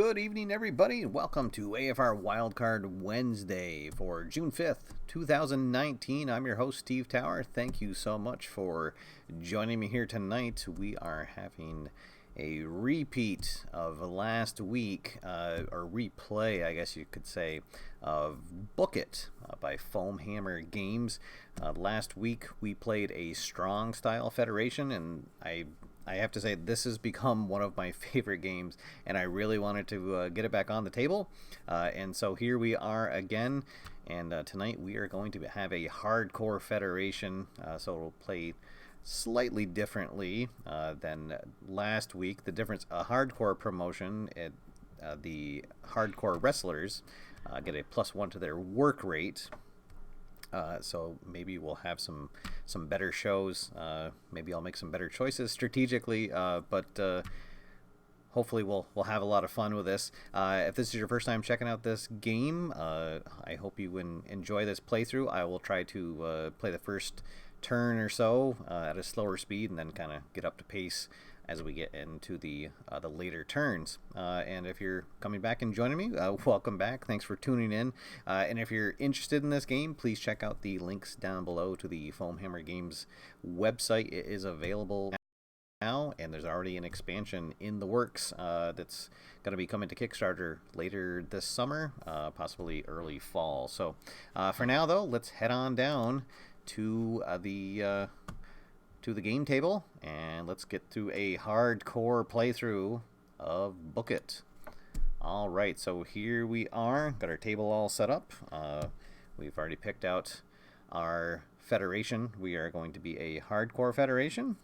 Good evening, everybody, and welcome to AFR Wildcard Wednesday for June 5th, 2019. I'm your host, Steve Tower. Thank you so much for joining me here tonight. We are having a repeat of last week, or replay, I guess you could say, of Book It by Foam Hammer Games. Last week, we played a strong style federation, and I have to say this has become one of my favorite games, and I really wanted to get it back on the table. And so here we are again, and tonight we are going to have a hardcore federation, so we'll play slightly differently than last week. The difference, a hardcore promotion, the hardcore wrestlers get a +1 to their work rate. So maybe we'll have some better shows. Maybe I'll make some better choices strategically, but hopefully we'll have a lot of fun with this. If this is your first time checking out this game, I hope you enjoy this playthrough. I will try to play the first turn or so at a slower speed, and then kind of get up to pace as we get into the later turns. And if you're coming back and joining me, welcome back. Thanks for tuning in. And if you're interested in this game, please check out the links down below to the Foam Hammer Games website. It is available now, and there's already an expansion in the works that's going to be coming to Kickstarter later this summer, possibly early fall. So for now, though, let's head on down to the game table, and let's get through a hardcore playthrough of Book It. All right, so here we are, got our table all set up. We've already picked out our federation. We are going to be a hardcore federation.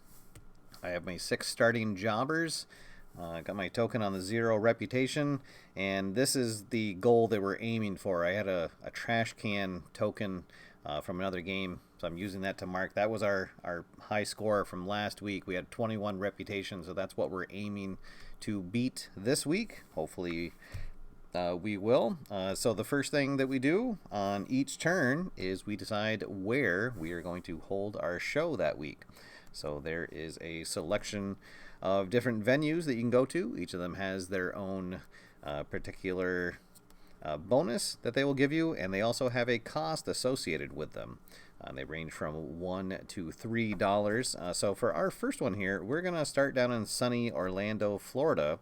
I have my 6 starting jobbers. Got my token on the 0 reputation, and this is the goal that we're aiming for. I had a trash can token from another game, so I'm using that to mark. That was our high score from last week. We had 21 reputation, so that's what we're aiming to beat this week. Hopefully we will. So the first thing that we do on each turn is we decide where we are going to hold our show that week. So there is a selection of different venues that you can go to. Each of them has their own particular bonus that they will give you, and they also have a cost associated with them. They range from $1 to $3. So for our first one here, we're going to start down in sunny Orlando, Florida.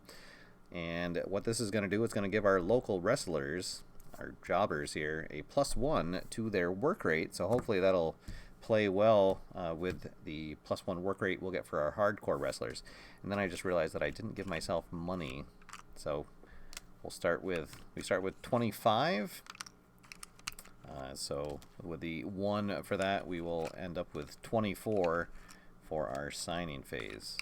And what this is going to do, it's going to give our local wrestlers, our jobbers here, a +1 to their work rate. So hopefully that'll play well with the +1 work rate we'll get for our hardcore wrestlers. And then I just realized that I didn't give myself money. So we start with 25. So with the 1 for that, we will end up with 24 for our signing phase.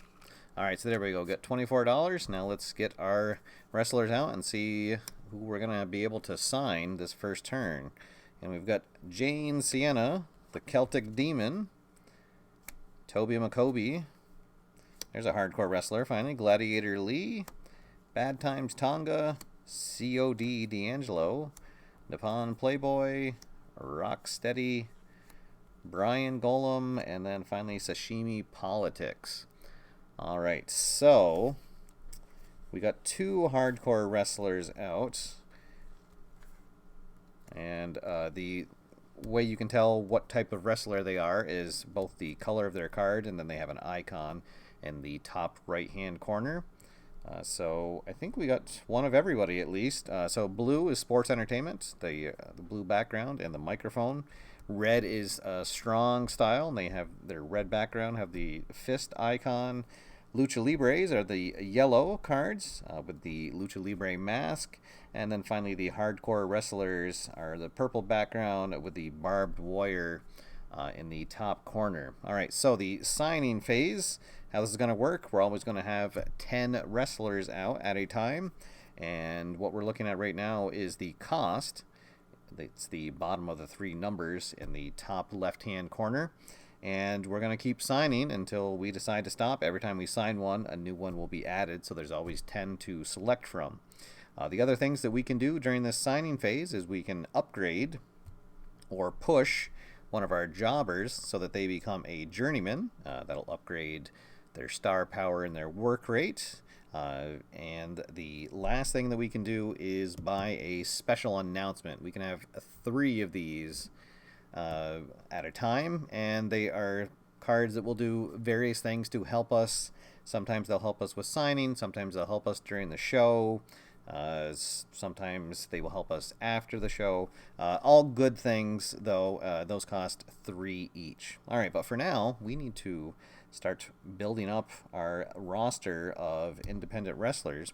All right, so there we go. Get $24. Now let's get our wrestlers out and see who we're going to be able to sign this first turn. And we've got Jane Sienna, the Celtic Demon, Toby McCoby. There's a hardcore wrestler, finally. Gladiator Lee, Bad Times Tonga, COD D'Angelo, Nippon Playboy, Rocksteady, Brian Golem, and then finally Sashimi Politics. All right, so we got 2 hardcore wrestlers out, and the way you can tell what type of wrestler they are is both the color of their card, and then they have an icon in the top right-hand corner. So I think we got one of everybody at least. So blue is sports entertainment, the blue background and the microphone. Red is strong style, and they have their red background, have the fist icon. Lucha Libres are the yellow cards with the Lucha Libre mask. And then finally the hardcore wrestlers are the purple background with the barbed wire in the top corner. All right, so the signing phase, how this is going to work, we're always going to have 10 wrestlers out at a time. And what we're looking at right now is the cost. It's the bottom of the 3 numbers in the top left-hand corner. And we're going to keep signing until we decide to stop. Every time we sign one, a new one will be added, so there's always 10 to select from. The other things that we can do during this signing phase is we can upgrade or push one of our jobbers so that they become a journeyman. That'll upgrade their star power and their work rate. And the last thing that we can do is buy a special announcement. We can have 3 of these at a time, and they are cards that will do various things to help us. Sometimes they'll help us with signing, sometimes they'll help us during the show, sometimes they will help us after the show. All good things, though. Those cost 3 each. Alright, but for now, we need to start building up our roster of independent wrestlers.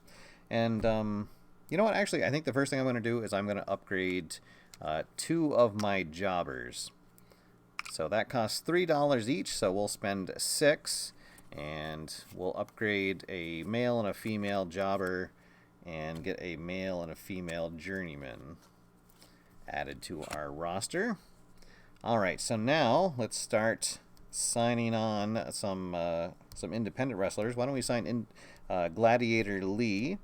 And you know what? Actually, I think the first thing I'm going to do is I'm going to upgrade 2 of my jobbers. So that costs $3 each, so we'll spend 6, and we'll upgrade a male and a female jobber and get a male and a female journeyman added to our roster. Alright, so now let's start signing on some independent wrestlers. Why don't we sign in Gladiator Lee?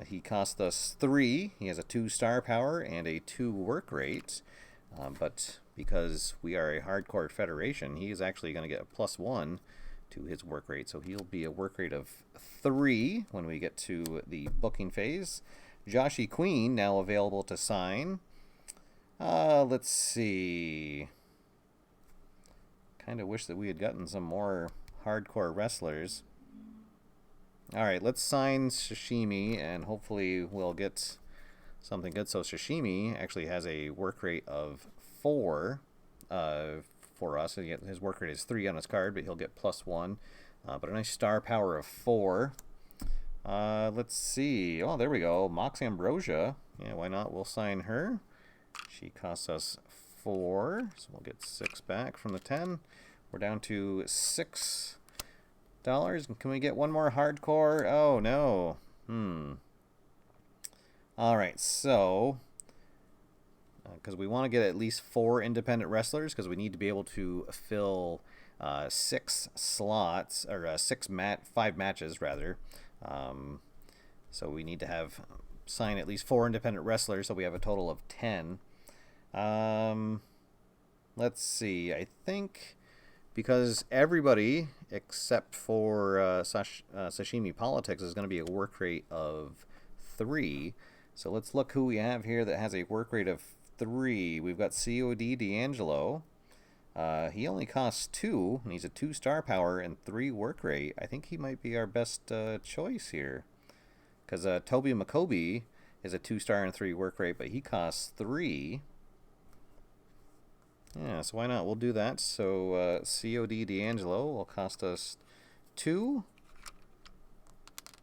He cost us 3. He has a 2 star power and a 2 work rate. But because we are a hardcore federation, he is actually going to get a +1 to his work rate. So he'll be a work rate of 3 when we get to the booking phase. Joshi Queen now available to sign. Let's see. Kind of wish that we had gotten some more hardcore wrestlers. Alright, let's sign Sashimi, and hopefully we'll get something good. So Sashimi actually has a work rate of 4 for us. And his work rate is 3 on his card, but he'll get +1. But a nice star power of 4. Let's see. Oh, there we go. Mox Ambrosia. Yeah, why not? We'll sign her. She costs us 4, so we'll get 6 back from the 10. We're down to $6. Can we get one more hardcore? Oh, no. Alright, so because we want to get at least 4 independent wrestlers, because we need to be able to fill 6 slots, or 5 matches rather. So we need to have sign at least 4 independent wrestlers, so we have a total of 10. Let's see. I think because everybody except for Sashimi Politics is going to be a work rate of 3. So let's look who we have here that has a work rate of 3. We've got COD D'Angelo. He only costs 2, and he's a 2 star power and 3 work rate. I think he might be our best choice here. Because Toby Makobi is a 2 star and 3 work rate, but he costs 3. Yeah, so why not? We'll do that. So COD D'Angelo will cost us 2.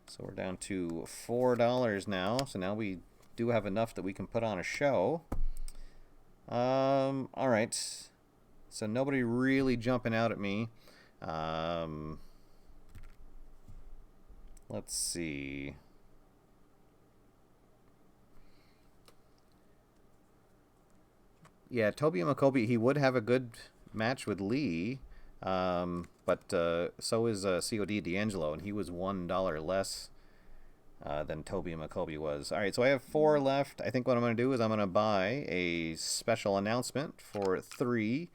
So we're down to $4 now. So now we do have enough that we can put on a show. Alright. So nobody really jumping out at me. Let's see. Yeah, Toby Makobi, he would have a good match with Lee, but so is COD D'Angelo, and he was $1 less than Toby Makobi was. Alright, so I have 4 left. I think what I'm going to do is I'm going to buy a special announcement for 3,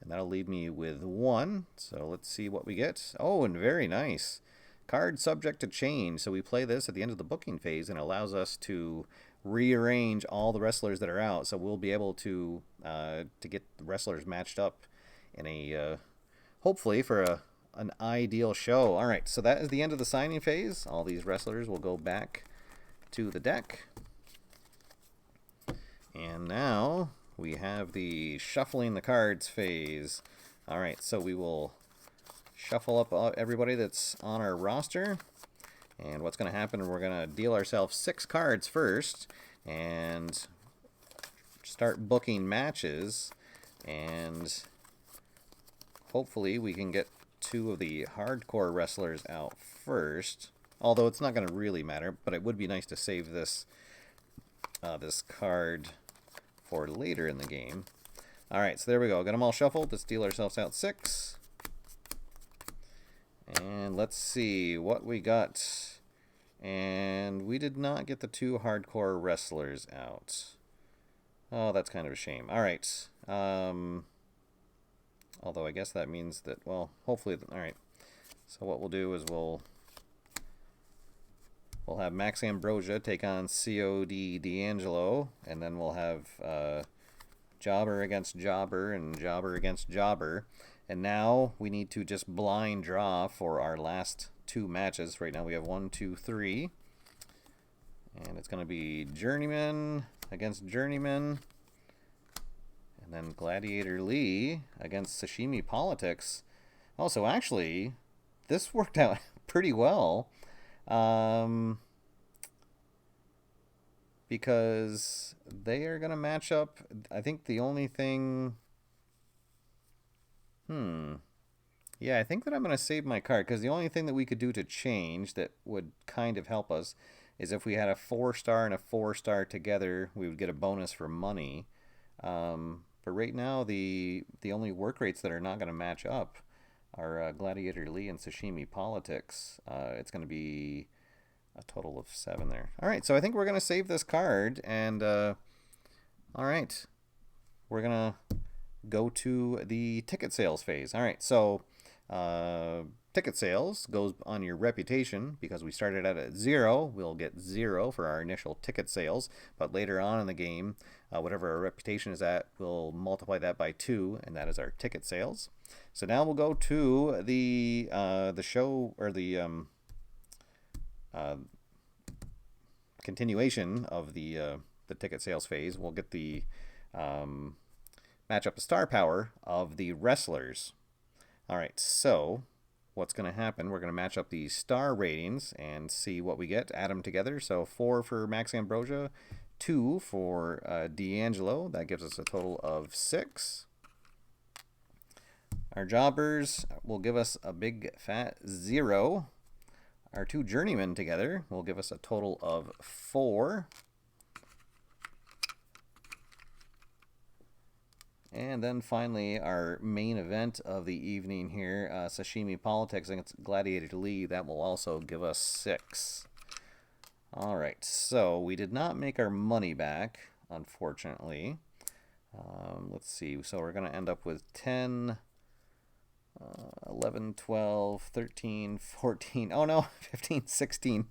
and that'll leave me with 1. So let's see what we get. Oh, and very nice. Card subject to change. So we play this at the end of the booking phase, and it allows us to rearrange all the wrestlers that are out, so we'll be able to get the wrestlers matched up in a hopefully for an ideal show. All right, so that is the end of the signing phase. All these wrestlers will go back to the deck, and now we have the shuffling the cards phase. All right, so we will shuffle up everybody that's on our roster. And what's going to happen, we're going to deal ourselves 6 cards first and start booking matches. And hopefully we can get 2 of the hardcore wrestlers out first. Although it's not going to really matter, but it would be nice to save this this card for later in the game. Alright, so there we go. Got them all shuffled. Let's deal ourselves out 6. And let's see what we got. And we did not get the 2 hardcore wrestlers out. Oh, that's kind of a shame. Alright. Although I guess that means that, well, hopefully, alright. So what we'll do is we'll we'll have Max Ambrosia take on COD D'Angelo, and then we'll have Jobber against Jobber and Jobber against Jobber. And now we need to just blind draw for our last 2 matches. Right now we have 1, 2, 3. And it's going to be Journeyman against Journeyman. And then Gladiator Lee against Sashimi Politics. Also, actually, this worked out pretty well. Because they are going to match up. I think the only thing... Yeah, I think that I'm going to save my card, because the only thing that we could do to change that would kind of help us is if we had a 4-star and a 4-star together, we would get a bonus for money. But right now, the only work rates that are not going to match up are Gladiator Lee and Sashimi Politics. It's going to be a total of 7 there. All right, so I think we're going to save this card, and all right, we're going to go to the ticket sales phase. All right, so ticket sales goes on your reputation. Because we started out at 0, we'll get 0 for our initial ticket sales, but later on in the game, whatever our reputation is at, we'll multiply that by 2, and that is our ticket sales. So now we'll go to the show, or the continuation of the ticket sales phase. We'll get the match up the star power of the wrestlers. All right, so what's going to happen, we're going to match up the star ratings and see what we get, add them together. So 4 for Max Ambrosia, 2 for D'Angelo. That gives us a total of 6. Our jobbers will give us a big fat 0. Our 2 journeymen together will give us a total of 4. And then finally, our main event of the evening here, Sashimi Politics against Gladiator Lee, that will also give us 6. All right, so we did not make our money back, unfortunately. Let's see, so we're going to end up with 10, 11, 12, 13, 14, oh no, 15, 16.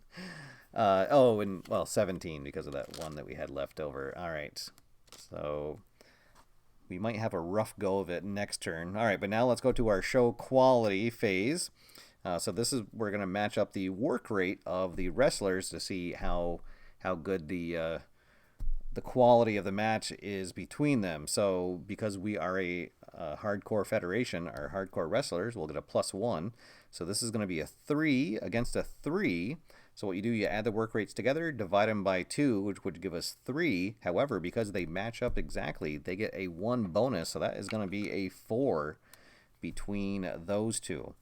Oh, and well, 17 because of that one that we had left over. All right, so we might have a rough go of it next turn. All right, but now let's go to our show quality phase. So this is, we're going to match up the work rate of the wrestlers to see how good the quality of the match is between them. So because we are a hardcore federation, our hardcore wrestlers will get a +1. So this is going to be a 3 against a 3. So what you do, you add the work rates together, divide them by 2, which would give us 3. However, because they match up exactly, they get a 1 bonus. So that is going to be a 4 between those two.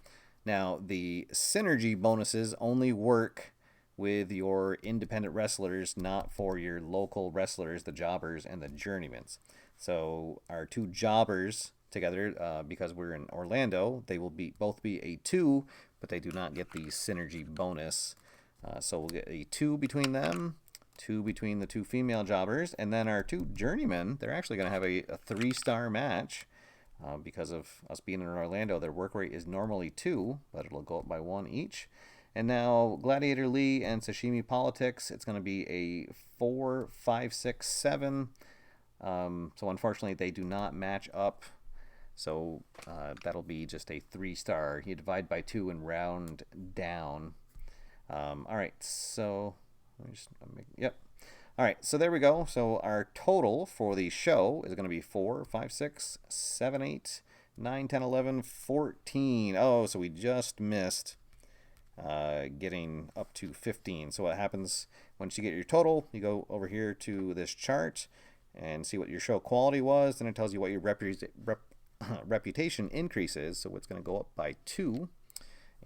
Now, the synergy bonuses only work with your independent wrestlers, not for your local wrestlers, the jobbers and the journeymans. So our 2 jobbers together, because we're in Orlando, they will both be a 2, but they do not get the synergy bonus. So we'll get a 2 between them, 2 between the 2 female jobbers, and then our 2 journeymen, they're actually going to have a 3-star match. Because of us being in Orlando, their work rate is normally 2, but it'll go up by 1 each. And now Gladiator Lee and Sashimi Politics, it's going to be a 4, 5, 6, 7. So unfortunately, they do not match up. So that'll be just a 3-star. You divide by 2 and round down. All right, so let me just yep. All right, so there we go. So our total for the show is going to be 4, 5, 6, 7, 8, 9, 10, 11, 14. Oh, so we just missed getting up to 15. So what happens once you get your total, you go over here to this chart and see what your show quality was. Then it tells you what your reputation increase is. So it's going to go up by 2.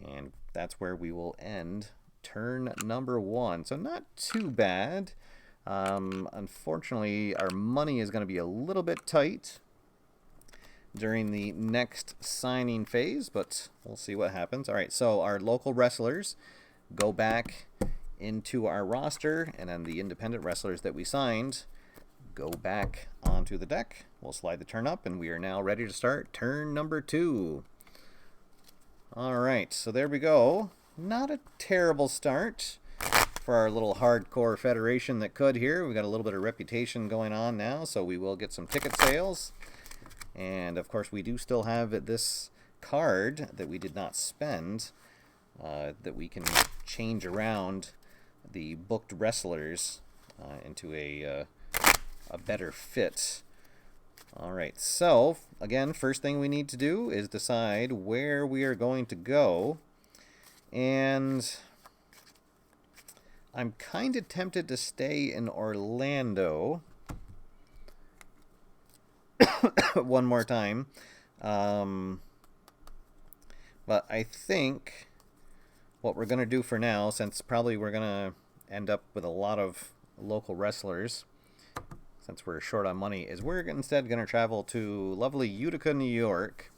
And that's where we will end turn number 1. So not too bad. Unfortunately, our money is going to be a little bit tight during the next signing phase, but we'll see what happens. All right, so our local wrestlers go back into our roster, and then the independent wrestlers that we signed go back onto the deck. We'll slide the turn up, and we are now ready to start turn number 2. All right, so there we go. Not a terrible start for our little hardcore federation that could here. We've got a little bit of reputation going on now, so we will get some ticket sales. And of course we do still have this card that we did not spend that we can change around the booked wrestlers into a better fit. Alright, so again, first thing we need to do is decide where we are going to go. And I'm kind of tempted to stay in Orlando one more time. But I think what we're going to do for now, since probably we're going to end up with a lot of local wrestlers, since we're short on money, is we're instead going to travel to lovely Utica, New York.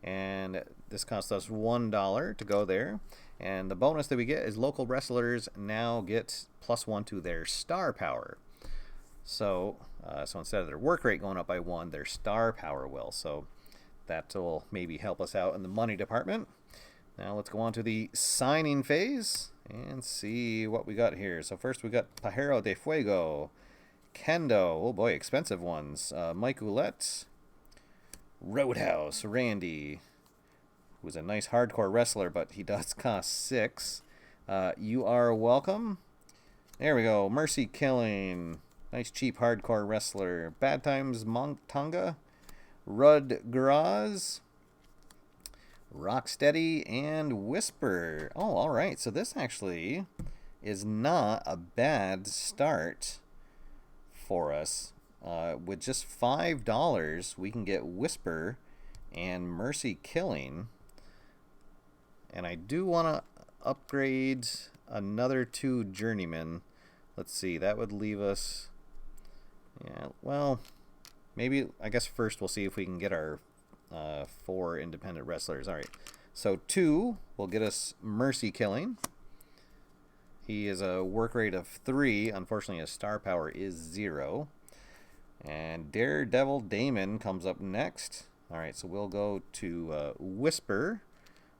And this costs us $1 to go there. And the bonus that we get is local wrestlers now get +1 to their star power. So, so instead of their work rate going up by 1, their star power will. So that will maybe help us out in the money department. Now let's go on to the signing phase and see what we got here. So first we got Pajero de Fuego, Kendo, oh boy, expensive ones. Mike Ouellette, Roadhouse, Randy, who's a nice hardcore wrestler, but he does cost 6. You Are Welcome. There we go. Mercy Killing. Nice cheap hardcore wrestler. Bad Times Tonga. Rud Graz. Rocksteady and Whisper. Oh, alright. So this actually is not a bad start for us. With just $5, we can get Whisper and Mercy Killing. And I do want to upgrade another 2 journeymen. Let's see, that would leave us... Yeah, well, maybe, I guess first we'll see if we can get our 4 independent wrestlers. Alright, so 2 will get us Mercy Killing. He is a work rate of 3. Unfortunately, his star power is 0. And Daredevil Damon comes up next. Alright, so we'll go to Whisper.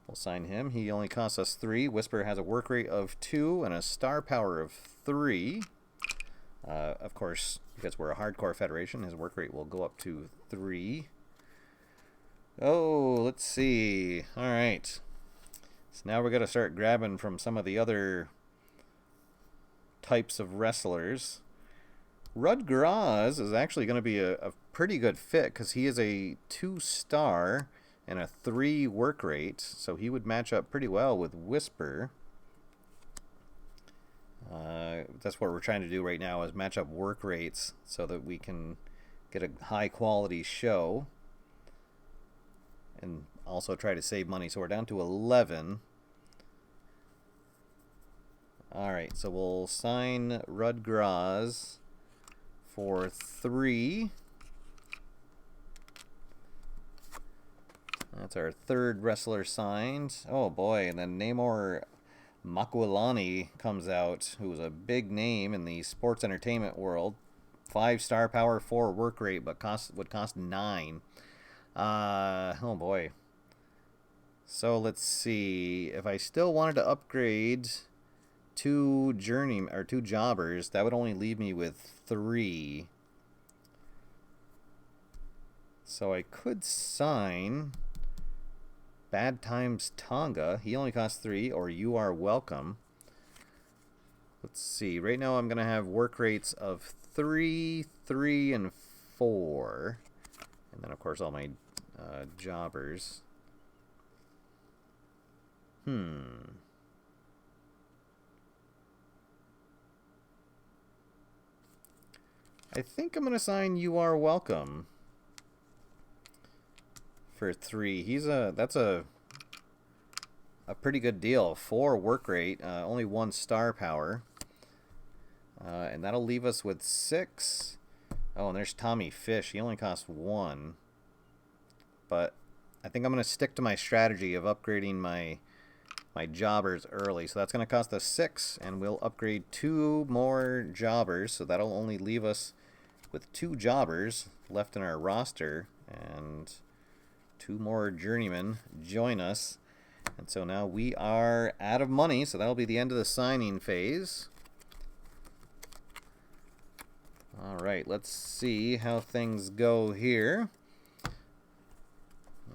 We'll sign him. He only costs us 3. Whisper has a work rate of 2 and a star power of 3. Of course, because we're a hardcore federation, his work rate will go up to 3. Oh, let's see. Alright. So now we're going to start grabbing from some of the other types of wrestlers. Rud Graz is actually going to be a pretty good fit because he is a 2-star and a 3 work rate, so he would match up pretty well with Whisper. That's what we're trying to do right now, is match up work rates so that we can get a high quality show and also try to save money. So we're down to 11. Alright, so we'll sign Rud Graz for 3. That's our 3rd wrestler signed. Oh boy, and then Namor Makwilani comes out, who's a big name in the sports entertainment world. 5 star power, 4 work rate, but would cost 9. Oh boy. So let's see. If I still wanted to upgrade 2 jobbers, that would only leave me with 3. So I could sign Bad Times Tonga. He only costs 3, or You Are Welcome. Let's see. Right now I'm going to have work rates of 3, 3, and 4. And then, of course, all my jobbers. I think I'm going to sign You Are Welcome for 3. That's a pretty good deal. 4 work rate, only 1 star power, and that'll leave us with 6. Oh, and there's Tommy Fish. He only costs 1, but I think I'm going to stick to my strategy of upgrading my jobbers early. So that's going to cost us 6, and we'll upgrade 2 more jobbers. So that'll only leave us with 2 jobbers left in our roster, and 2 more journeymen join us. And so now we are out of money, so that'll be the end of the signing phase. All right, let's see how things go here.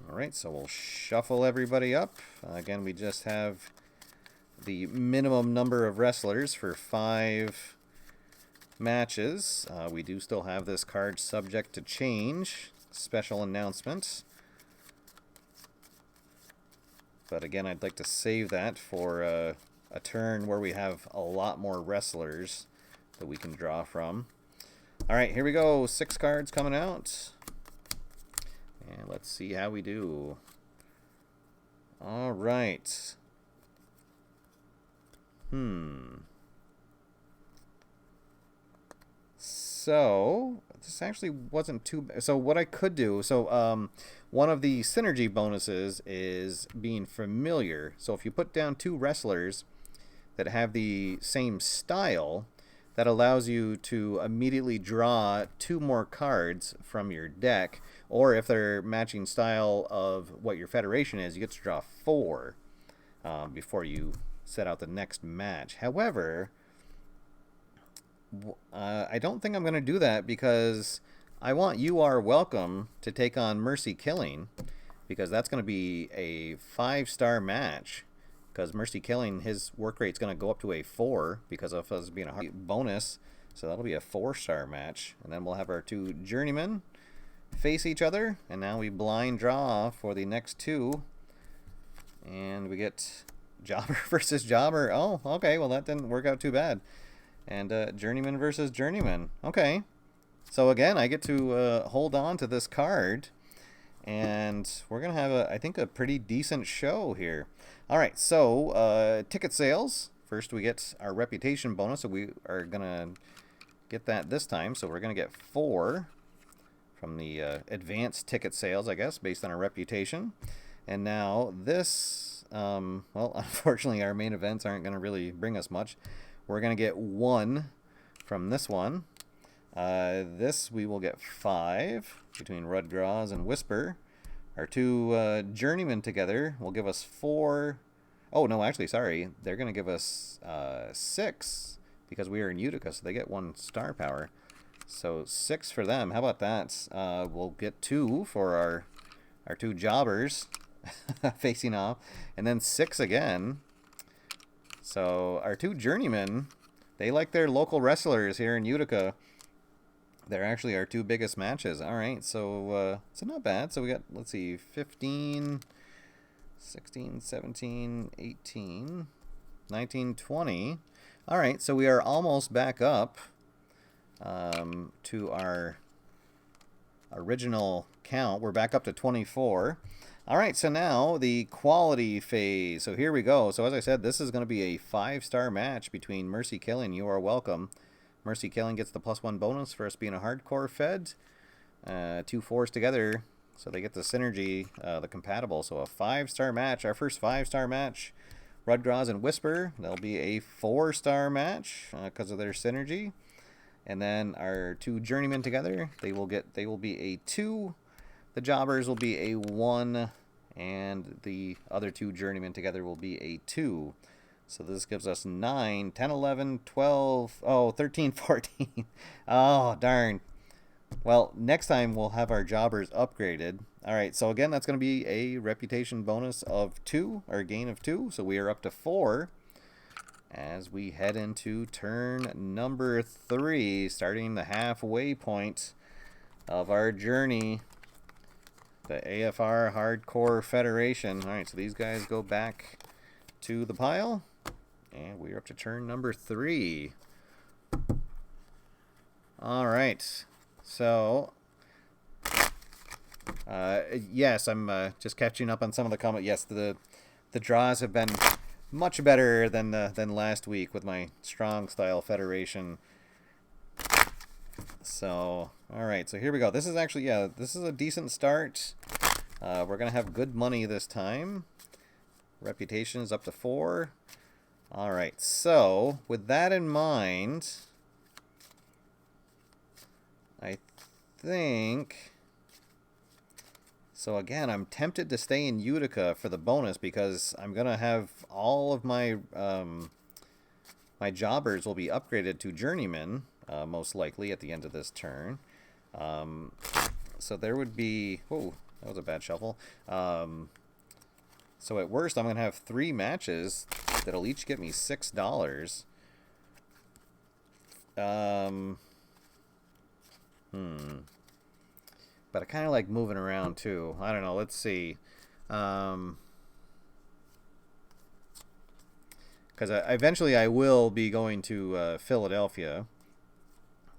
All right, so we'll shuffle everybody up. Again, we just have the minimum number of wrestlers for 5 matches. We do still have this card subject to change. Special announcement. But again, I'd like to save that for a turn where we have a lot more wrestlers that we can draw from. All right, here we go. 6 cards coming out. And let's see how we do. All right. So, this actually wasn't too bad. So what I could do, one of the synergy bonuses is being familiar. So if you put down 2 wrestlers that have the same style, that allows you to immediately draw 2 more cards from your deck. Or if they're matching style of what your federation is, you get to draw 4 before you set out the next match. However, I don't think I'm going to do that because I want You Are Welcome to take on Mercy Killing, because that's going to be a 5-star match. Because Mercy Killing, his work rate's going to go up to a 4 because of us being a hard bonus. So that'll be a 4-star match. And then we'll have our 2 journeymen face each other. And now we blind draw for the next 2. And we get Jobber versus Jobber. Oh, okay. Well, that didn't work out too bad. And Journeyman versus Journeyman. Okay. So again, I get to hold on to this card. And we're going to have, I think, a pretty decent show here. All right, so ticket sales. First, we get our reputation bonus. So we are going to get that this time. So we're going to get 4 from the advanced ticket sales, I guess, based on our reputation. And now this, well, unfortunately, our main events aren't going to really bring us much. We're going to get 1 from this one. This we will get 5 between Rudgraws and Whisper. Our 2 journeymen together will give us 4. Oh, no, actually, sorry. They're going to give us 6 because we are in Utica, so they get 1 star power. So 6 for them. How about that? We'll get 2 for our 2 jobbers facing off. And then 6 again. So our 2 journeymen, they like their local wrestlers here in Utica. They're actually our 2 biggest matches. All right, so not bad. So we got, let's see, 15, 16, 17, 18, 19, 20. All right, so we are almost back up to our original count. We're back up to 24. All right, so now the quality phase. So here we go. So as I said, this is going to be a 5-star match between Mercy Killing, You Are Welcome. Mercy Killing gets the +1 bonus for us being a hardcore fed. 2 4s together, so they get the synergy, the compatible. So a 5-star match, our first 5-star match. Rudgraws and Whisper, they'll be a 4-star match because of their synergy. And then our 2 journeymen together, they will be a 2. The jobbers will be a 1, and the other 2 journeymen together will be a 2. So this gives us 9, 10, 11, 12, 13, 14. Oh, darn. Well, next time we'll have our jobbers upgraded. All right, so again, that's going to be a reputation bonus of 2, or gain of 2. So we are up to 4 as we head into turn number 3, starting the halfway point of our journey. The AFR Hardcore Federation. All right, so these guys go back to the pile. And we're up to turn number 3. All right. So, yes, I'm just catching up on some of the comments. Yes, the draws have been much better than last week with my strong style federation. So, all right. So here we go. This is actually, this is a decent start. We're gonna have good money this time. Reputation is up to 4. All right, so with that in mind, I think, so again, I'm tempted to stay in Utica for the bonus because I'm going to have all of my my jobbers will be upgraded to journeymen. most likely at the end of this turn. So there would be... Oh, that was a bad shuffle. So at worst, I'm going to have 3 matches that'll each get me $6. But I kind of like moving around too. I don't know. Let's see. Because eventually I will be going to Philadelphia.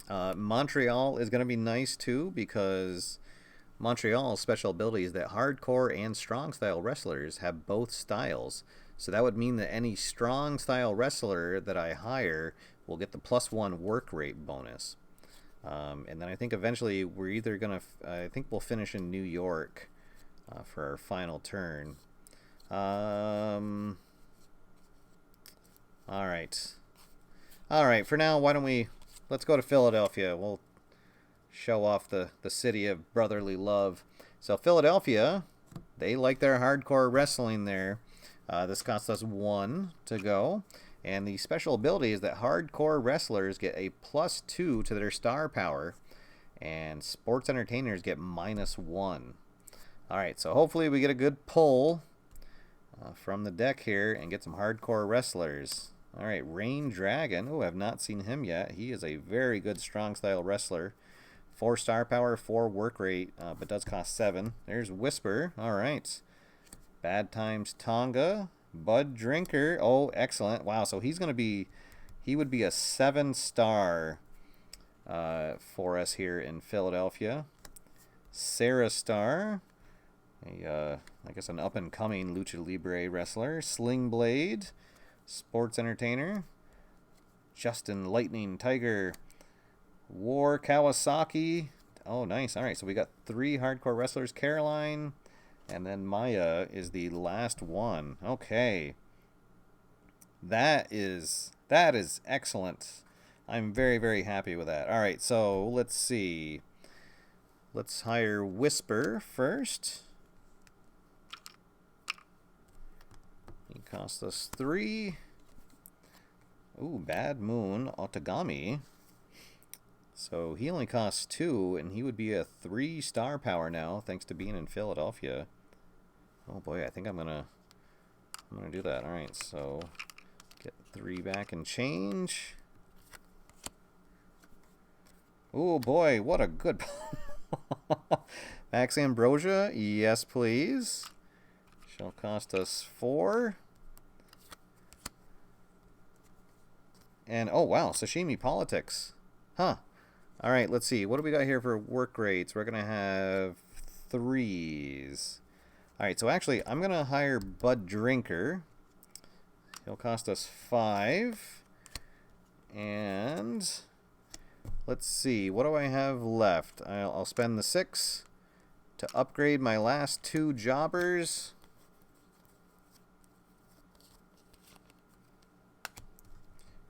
Montreal is going to be nice too, because Montreal's special ability is that hardcore and strong style wrestlers have both styles. So that would mean that any strong style wrestler that I hire will get the +1 work rate bonus. And then I think eventually we're either going to... I think we'll finish in New York for our final turn. Alright. Alright, for now, why don't we... Let's go to Philadelphia. We'll show off the city of brotherly love. So Philadelphia, they like their hardcore wrestling there. This costs us 1 to go. And the special ability is that hardcore wrestlers get a +2 to their star power. And sports entertainers get -1. Alright, so hopefully we get a good pull from the deck here and get some hardcore wrestlers. Alright, Rain Dragon. Oh, I've not seen him yet. He is a very good strong style wrestler. 4 star power, 4 work rate, but does cost 7. There's Whisper. Alright. Bad Times Tonga. Bud Drinker. Oh, excellent. Wow, so he's going to be... He would be a 7-star for us here in Philadelphia. Sarah Star. I guess an up-and-coming Lucha Libre wrestler. Sling Blade. Sports Entertainer. Justin Lightning Tiger. War Kawasaki. Oh, nice. All right, so we got 3 hardcore wrestlers. Caroline, and then Maya is the last one. Okay. That is excellent. I'm very, very happy with that. All right, so let's see. Let's hire Whisper first. He cost us 3. Ooh, Bad Moon Otagami. So he only costs 2, and he would be a 3-star power now, thanks to being in Philadelphia. Oh boy, I think I'm gonna do that. All right, so get 3 back and change. Oh boy, what a good Max Ambrosia. Yes, please. Shall cost us 4. And oh wow, Sashimi Politics. Huh. All right, let's see. What do we got here for work rates? We're going to have 3s. All right, so actually, I'm going to hire Bud Drinker. He'll cost us 5. And let's see. What do I have left? I'll spend the 6 to upgrade my last 2 jobbers.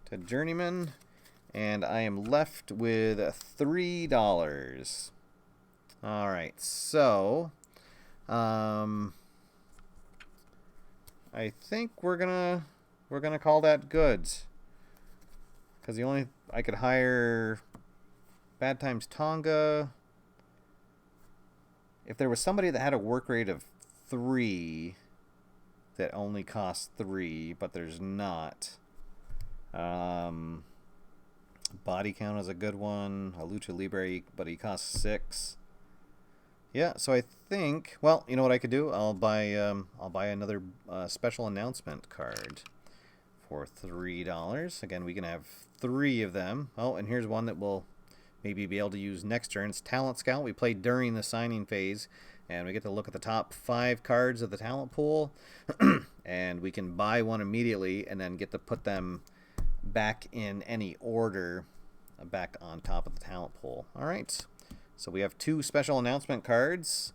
To Journeyman. And I am left with $3. All right, so I think we're gonna call that good, because I could hire Bad Times Tonga. If there was somebody that had a work rate of 3 that only costs 3, but there's not. Body Count is a good one. A Lucha Libre, but he costs 6. Yeah, so I think, well, you know what I could do? I'll buy another special announcement card for $3. Again, we can have 3 of them. Oh, and here's one that we'll maybe be able to use next turn. It's Talent Scout. We played during the signing phase, and we get to look at the top 5 cards of the talent pool, and we can buy one immediately and then get to put them back in any order back on top of the talent pool. All right, so we have 2 special announcement cards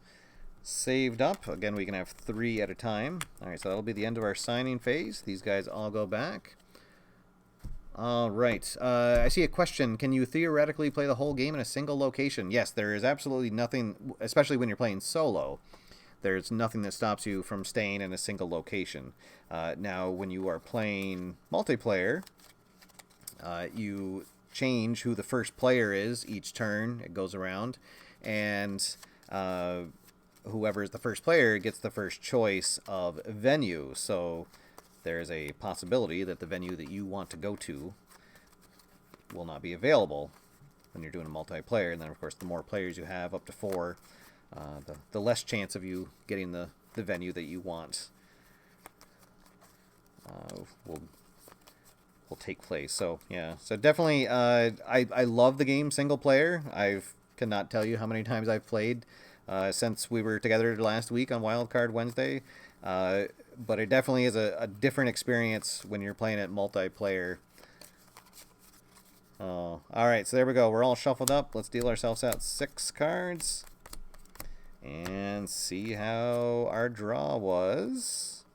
saved up. Again, we can have 3 at a time. All right, so that'll be the end of our signing phase. These guys all go back. All right, I see a question. Can you theoretically play the whole game in a single location? Yes, there is absolutely nothing, especially when you're playing solo. There's nothing that stops you from staying in a single location. Now, when you are playing multiplayer, you change who the first player is each turn. It goes around, and whoever is the first player gets the first choice of venue. So there's a possibility that the venue that you want to go to will not be available when you're doing a multiplayer. And then, of course, the more players you have, up to 4, the less chance of you getting the venue that you want will take place. So yeah, so definitely I love the game single player. I cannot tell you how many times I've played since we were together last week on Wildcard Wednesday, but it definitely is a different experience when you're playing it multiplayer. Oh, all right, so there we go. We're all shuffled up. Let's deal ourselves out 6 cards and see how our draw was.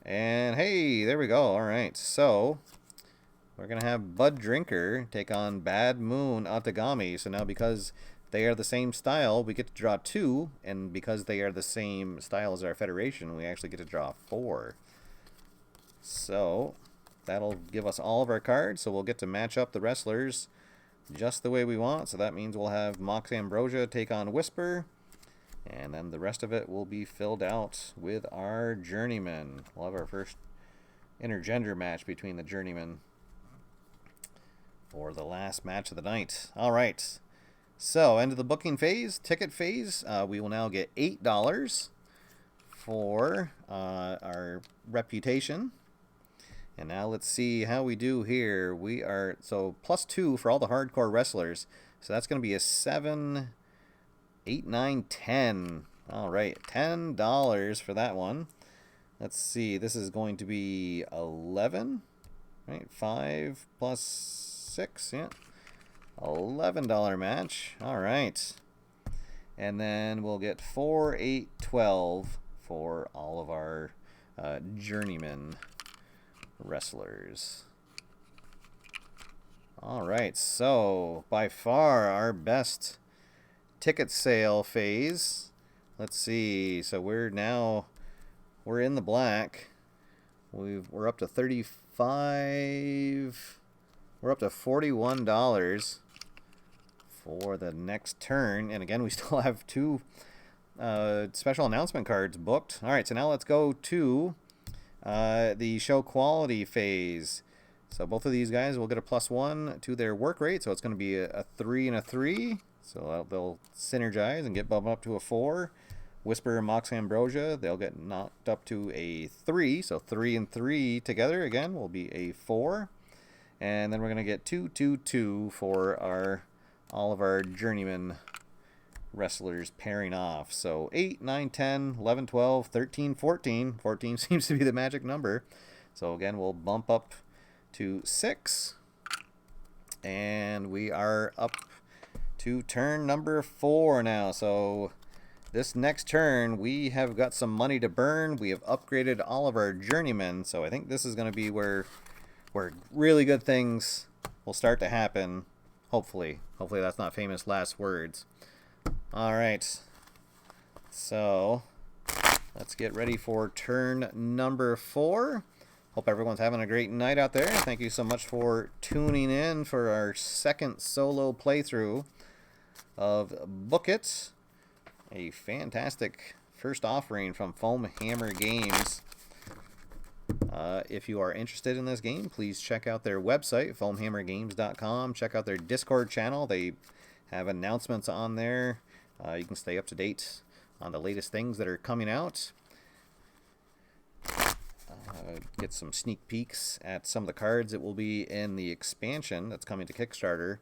And hey, there we go. All right, so we're going to have Bud Drinker take on Bad Moon Atagami. So now, because they are the same style, we get to draw 2. And because they are the same style as our Federation, we actually get to draw 4. So that'll give us all of our cards. So we'll get to match up the wrestlers just the way we want. So that means we'll have Mox Ambrosia take on Whisper. And then the rest of it will be filled out with our Journeyman. We'll have our first intergender match between the Journeyman for the last match of the night. All right. So, end of the booking phase, ticket phase. We will now get $8 for our reputation. And now let's see how we do here. We are, so +2 for all the hardcore wrestlers. So that's going to be a 7, 8, 9, 10. All right, $10 for that one. Let's see, this is going to be 11, right? 5 plus 6, yeah. $11 match. All right. And then we'll get 4, 8, 12 for all of our journeyman wrestlers. All right, so by far our best ticket sale phase. Let's see. So we're in the black. We're up to 35. We're up to $41 for the next turn. And again, we still have 2 special announcement cards booked. All right, so now let's go to the show quality phase. So both of these guys will get a +1 to their work rate. So it's going to be a 3 and a 3. So they'll synergize and get bumped up to a 4. Whisper and Mox Ambrosia, they'll get knocked up to a 3. So 3 and 3 together again will be a 4. And then we're going to get 2, 2, 2 for all of our journeyman wrestlers pairing off. So 8, 9, 10, 11, 12, 13, 14. 14 seems to be the magic number. So again, we'll bump up to 6. And we are up to turn number 4 now. So this next turn, we have got some money to burn. We have upgraded all of our journeymen. So I think this is going to be where really good things will start to happen. Hopefully that's not famous last words. All right, so let's get ready for turn number 4. Hope everyone's having a great night out there. Thank you so much for tuning in for our second solo playthrough of Book It, a fantastic first offering from Foam Hammer Games. If you are interested in this game, please check out their website, foamhammergames.com. Check out their Discord channel. They have announcements on there. You can stay up to date on the latest things that are coming out. Get some sneak peeks at some of the cards that will be in the expansion that's coming to Kickstarter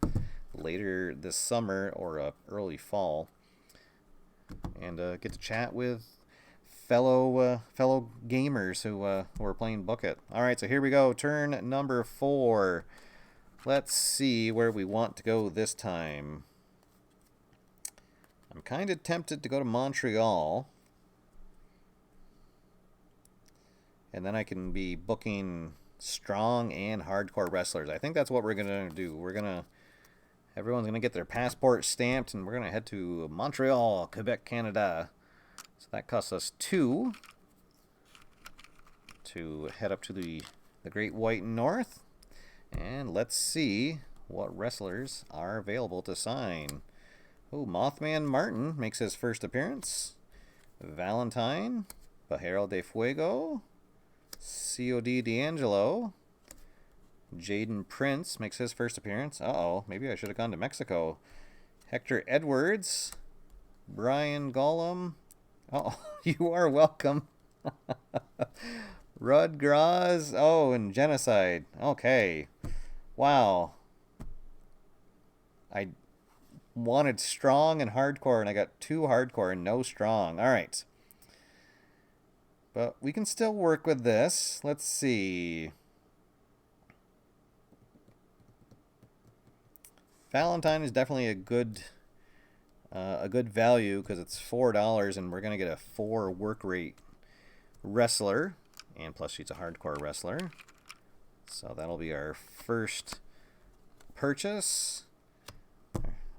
later this summer or early fall. And get to chat with fellow gamers who are playing Book It. All right, so here we go. Turn number 4. Let's see where we want to go this time. I'm kind of tempted to go to Montreal. And then I can be booking strong and hardcore wrestlers. I think that's what we're going to do. Everyone's going to get their passport stamped, and we're going to head to Montreal, Quebec, Canada. So that costs us 2 to head up to the Great White North. And let's see what wrestlers are available to sign. Oh, Mothman Martin makes his first appearance. Valentine, Bajero de Fuego, COD D'Angelo, Jaden Prince makes his first appearance. Uh-oh, maybe I should have gone to Mexico. Hector Edwards, Brian Gollum. Oh, you are welcome. Rud Graz. Oh, and Genocide. Okay. Wow. I wanted strong and hardcore, and I got 2 hardcore and no strong. All right. But we can still work with this. Let's see. Valentine is definitely a good value because it's $4, and we're gonna get a 4 work rate wrestler, and plus she's a hardcore wrestler. So that'll be our first purchase.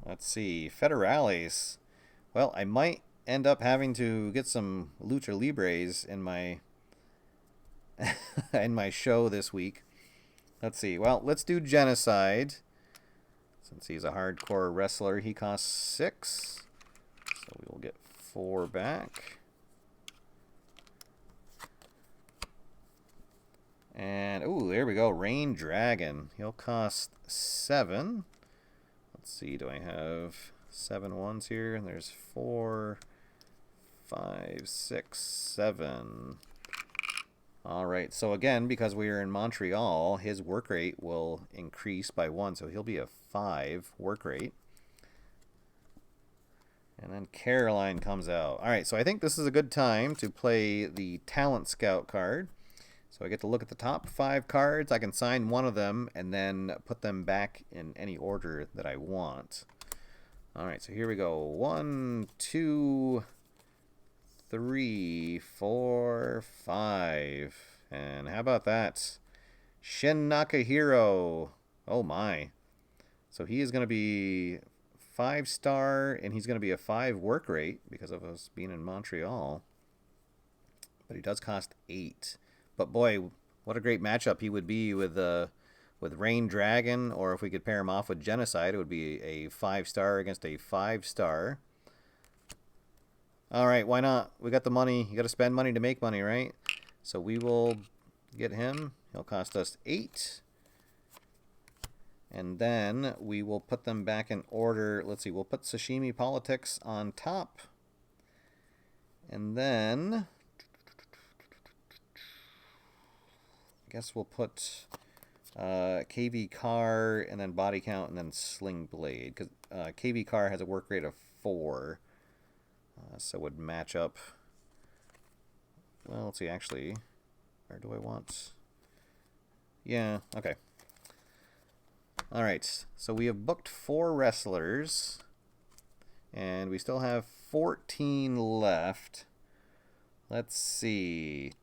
Let's see, Federales. Well, I might end up having to get some Lucha Libres in my in my show this week. Let's see. Well, let's do Genocide. Since he's a hardcore wrestler, he costs 6. So we will get 4 back. And, ooh, there we go. Rain Dragon. He'll cost 7. Let's see, do I have 7 ones here? And there's 4, 5, 6, 7. Alright, so again, because we are in Montreal, his work rate will increase by 1, so he'll be a 5 work rate. And then Caroline comes out. Alright, so I think this is a good time to play the Talent Scout card. So I get to look at the top 5 cards. I can sign one of them and then put them back in any order that I want. Alright, so here we go. 1, 2, 3, 4, 5. And how about that? Shin Nakahiro. Oh my. So he is going to be 5-star, and he's going to be a 5 work rate because of us being in Montreal. But he does cost 8. But boy, what a great matchup he would be with Rain Dragon, or if we could pair him off with Genocide, it would be a 5-star against a 5-star. All right, why not? We got the money. You got to spend money to make money, right? So we will get him. He'll cost us 8. And then we will put them back in order. Let's see, we'll put Sashimi Politics on top. And then I guess we'll put KV Car and then Body Count and then Sling Blade. Because KV Car has a work rate of 4. So it would match up. Well, let's see, actually. Where do I want? Yeah, okay. Alright, so we have booked 4 wrestlers. And we still have 14 left. Let's see.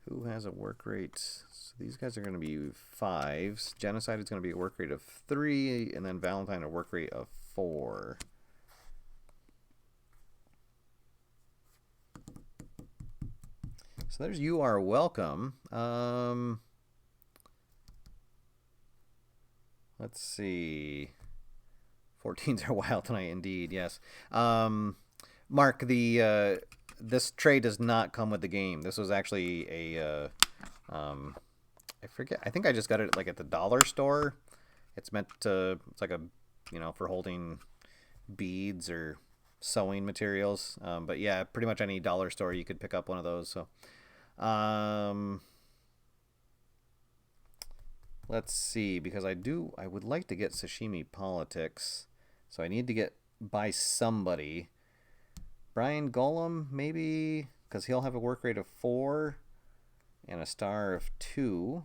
Who has a work rate? So these guys are going to be 5s. Genocide is going to be a work rate of 3, and then Valentine a work rate of 4. So there's You Are Welcome. Let's see. 14s are wild tonight, indeed. Yes. Mark, this trade does not come with the game. This was actually a I forget. I think I just got it like at the dollar store. It's meant to. It's like a, for holding beads or sewing materials. But yeah, pretty much any dollar store you could pick up one of those. So, let's see, because I would like to get Sashimi Politics, so I need to buy somebody. Brian Gollum, maybe, because he'll have a work rate of 4 and a star of 2.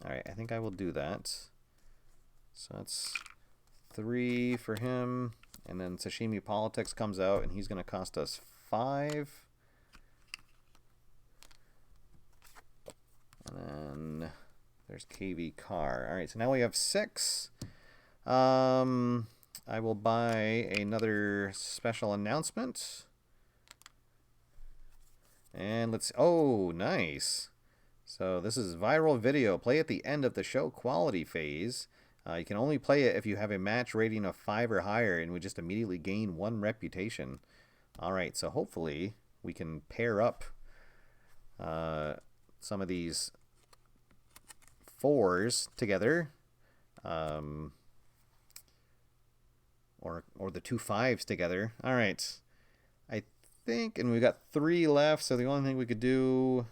Alright, I think I will do that. So that's 3 for him. And then Sashimi Politics comes out, and he's going to cost us 5. And then There's KV Car. All right, so now we have 6. I will buy another special announcement. And let's... Oh, nice. So this is viral video. Play at the end of the show quality phase. You can only play it if you have a match rating of 5 or higher and would just immediately gain 1 reputation. All right, so hopefully we can pair up some of these 4s together. Or the 2 5s together. All right. I think, and we've got 3 left, so the only thing we could do,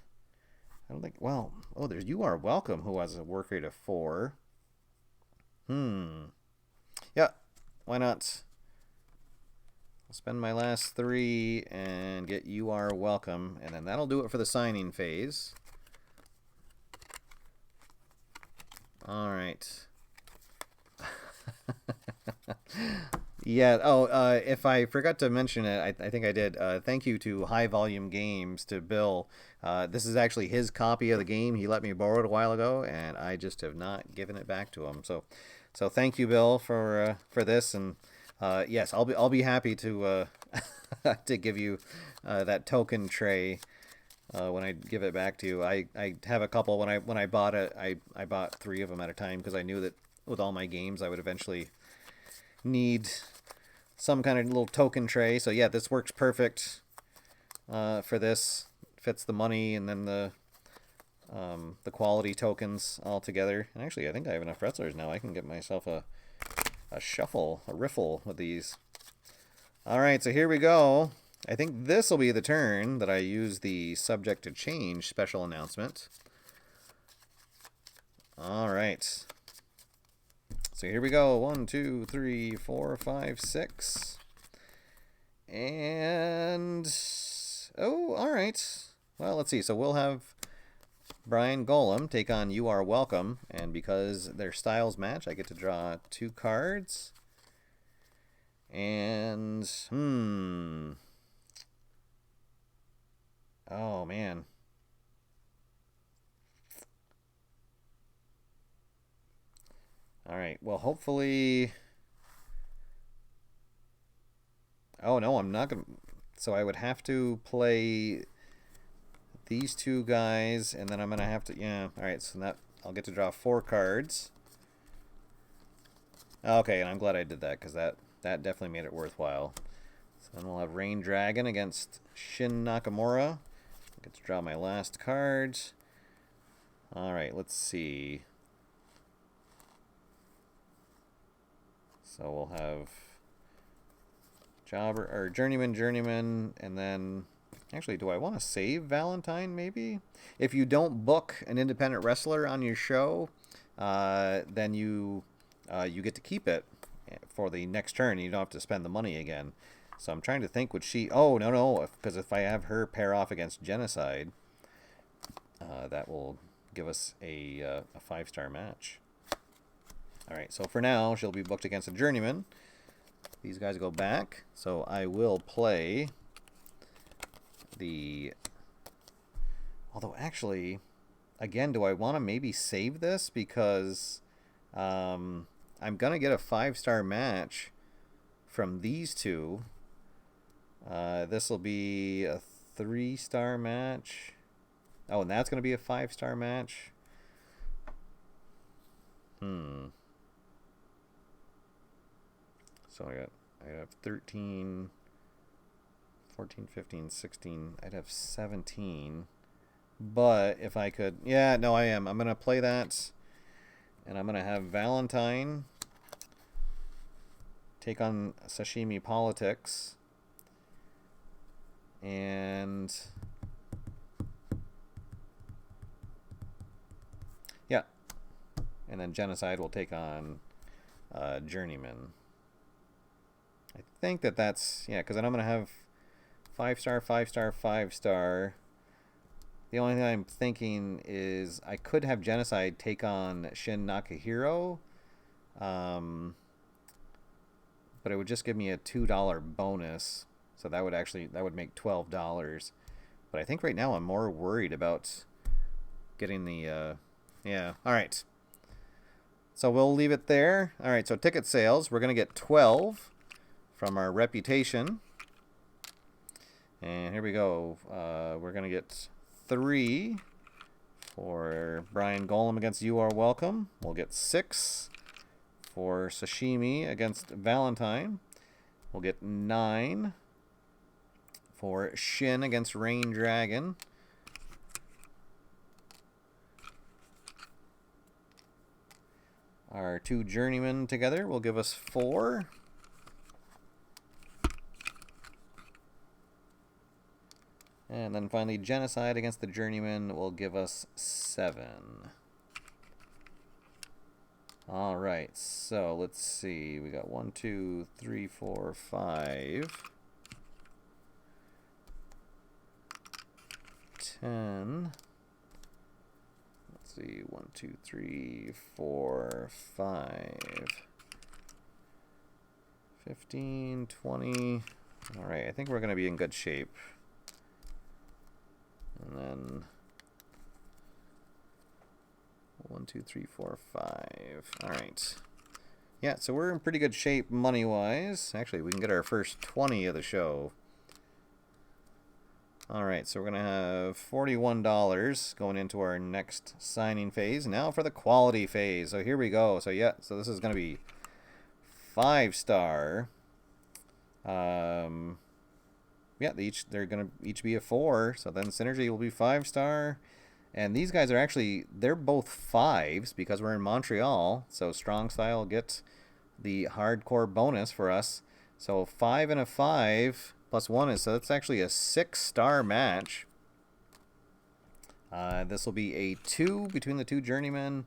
I don't think, well, oh, there's You Are Welcome, who has a work rate of 4. Yeah, why not? I'll spend my last 3 and get You Are Welcome, and then that'll do it for the signing phase. All right. Yeah. Oh, if I forgot to mention it, I think I did. Thank you to High Volume Games, to Bill. This is actually his copy of the game. He let me borrow it a while ago, and I just have not given it back to him. So thank you, Bill, for this. And yes, I'll be happy to to give you that token tray when I give it back to you. I have a couple. When I bought it, I bought 3 of them at a time because I knew that with all my games I would eventually need some kind of little token tray. So yeah, this works perfect for this. Fits the money and then the quality tokens all together. And actually, I think I have enough wrestlers now. I can get myself a riffle with these. All right, so here we go. I think this will be the turn that I use the subject to change special announcement. All right. So here we go. 1, 2, 3, 4, 5, 6. And... oh, all right. Well, let's see. So we'll have Brian Golem take on You Are Welcome. And because their styles match, I get to draw 2 cards. And... oh, man. All right, well, hopefully... oh, no, I'm not going to... so I would have to play these 2 guys, and then I'm going to have to... yeah, all right, so that I'll get to draw 4 cards. Okay, and I'm glad I did that, because that definitely made it worthwhile. So then we'll have Rain Dragon against Shin Nakamura. I get to draw my last card. All right, let's see... so we'll have Jobber or Journeyman, and then actually, do I want to save Valentine? Maybe if you don't book an independent wrestler on your show, then you get to keep it for the next turn. You don't have to spend the money again. So I'm trying to think. Would she? Oh no, because if I have her pair off against Genocide, that will give us a 5-star match. All right, so for now, she'll be booked against a Journeyman. These guys go back, so I will play the... although, actually, again, do I want to maybe save this? Because I'm going to get a 5-star match from these 2. This will be a 3-star match. Oh, and that's going to be a 5-star match. So I have 13, 14, 15, 16. I'd have 17. But if I could... yeah, no, I am. I'm going to play that. And I'm going to have Valentine take on Sashimi Politics. And... yeah. And then Genocide will take on Journeyman. I think that's... yeah, because then I'm going to have 5-star, 5-star, 5-star. The only thing I'm thinking is I could have Genocide take on Shin Nakahiro. But it would just give me a $2 bonus. So that would make $12. But I think right now I'm more worried about getting the Yeah. All right. So we'll leave it there. All right, so ticket sales, we're going to get 12 from our reputation. And here we go. We're going to get 3 for Brian Golem against You Are Welcome. We'll get 6 for Sashimi against Valentine. We'll get 9 for Shin against Rain Dragon. Our 2 journeymen together will give us 4. And then finally, Genocide against the journeyman will give us 7. All right, so let's see. We got 1, 2, 3, 4, 5, 10. Let's see, 1, 2, 3, 4, 5, 15, 20. All right, I think we're going to be in good shape. And then 1, 2, 3, 4, 5. All right. Yeah, so we're in pretty good shape money-wise. Actually, we can get our first 20 of the show. All right, so we're going to have $41 going into our next signing phase. Now for the quality phase. So here we go. So yeah, so this is going to be 5-star. Yeah, they're going to each be a 4. So then Synergy will be 5-star. And these guys are actually, they're both 5s because we're in Montreal. So Strong Style gets the hardcore bonus for us. So 5 and a 5 plus 1 is, so that's actually a 6-star match. This will be a 2 between the 2 journeymen.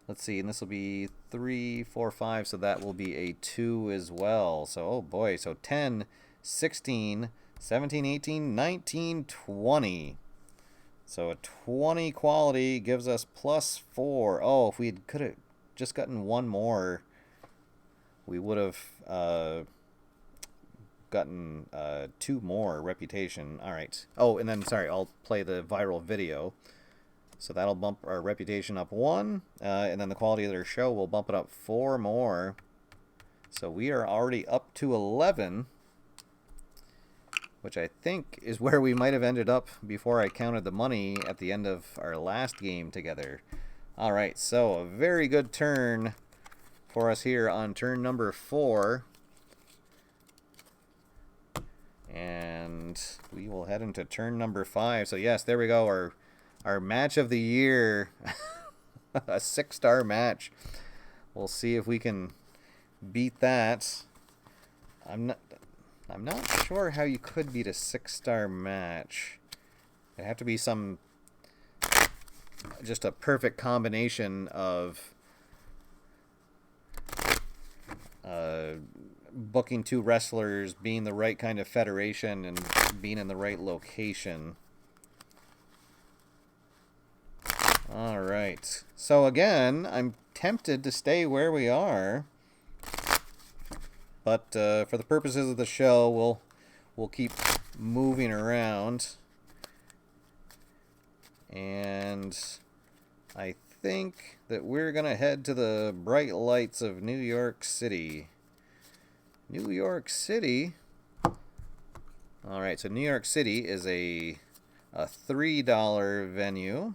Let's see, and this will be 3, 4, 5. So that will be a 2 as well. So, oh boy, so 10, 16, 17, 18, 19, 20. So a 20 quality gives us plus 4. Oh, if we could have just gotten 1 more, we would have gotten 2 more reputation. All right. Oh, and then, sorry, I'll play the viral video. So that'll bump our reputation up 1. And then the quality of their show will bump it up 4 more. So we are already up to 11. Which I think is where we might have ended up before I counted the money at the end of our last game together. All right, so a very good turn for us here on turn number 4. And we will head into turn number 5. So yes, there we go, our match of the year, a 6-star match. We'll see if we can beat that. I'm not sure how you could beat a 6-star match. It'd have to be just a perfect combination of booking 2 wrestlers, being the right kind of federation, and being in the right location. All right. So again, I'm tempted to stay where we are. But for the purposes of the show, we'll keep moving around. And I think that we're going to head to the bright lights of New York City. New York City? All right, so New York City is a $3 venue.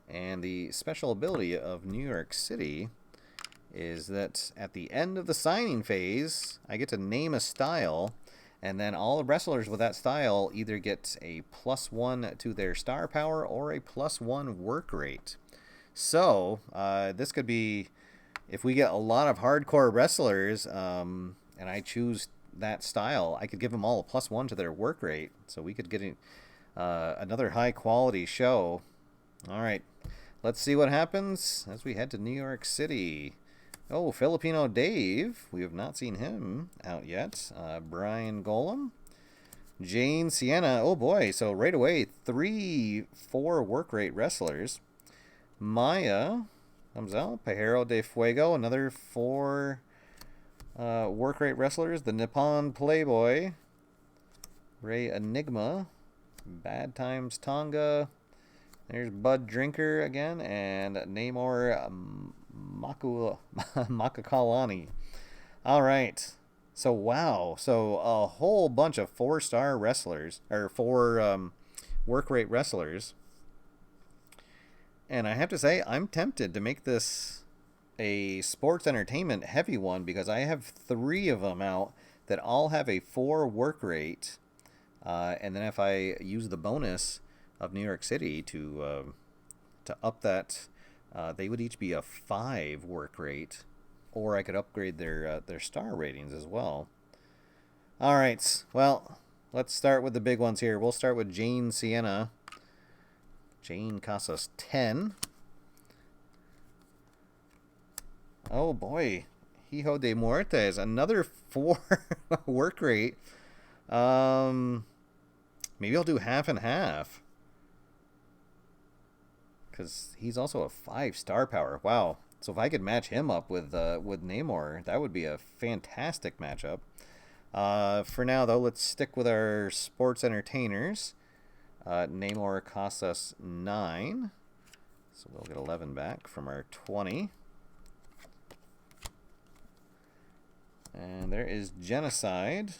And the special ability of New York City is that at the end of the signing phase, I get to name a style, and then all the wrestlers with that style either get a +1 to their star power or a +1 work rate. So this could be, if we get a lot of hardcore wrestlers, and I choose that style, I could give them all a +1 to their work rate. So we could get another high quality show. All right, let's see what happens as we head to New York City. Oh, Filipino Dave. We have not seen him out yet. Brian Golem. Jane Sienna. Oh, boy. So right away, 3 4 work rate wrestlers. Maya comes out. Pajero de Fuego. Another 4 work rate wrestlers. The Nippon Playboy. Ray Enigma. Bad Times Tonga. There's Bud Drinker again, and Namor Makakalani. All right. So, wow. So, a whole bunch of 4-star wrestlers, or 4 work rate wrestlers. And I have to say, I'm tempted to make this a sports entertainment heavy one because I have 3 of them out that all have a 4 work rate. And then if I use the bonus of New York City to up that, they would each be a 5 work rate, or I could upgrade their star ratings as well. All right, well, let's start with the big ones here. We'll start with Jane Sienna. Jane costs us 10. Oh boy, Hijo de Muertes, another 4 work rate. Maybe I'll do half and half, because he's also a 5-star power. Wow. So if I could match him up with Namor, that would be a fantastic matchup. For now, though, let's stick with our sports entertainers. Namor costs us 9, so we'll get 11 back from our 20. And there is Genocide.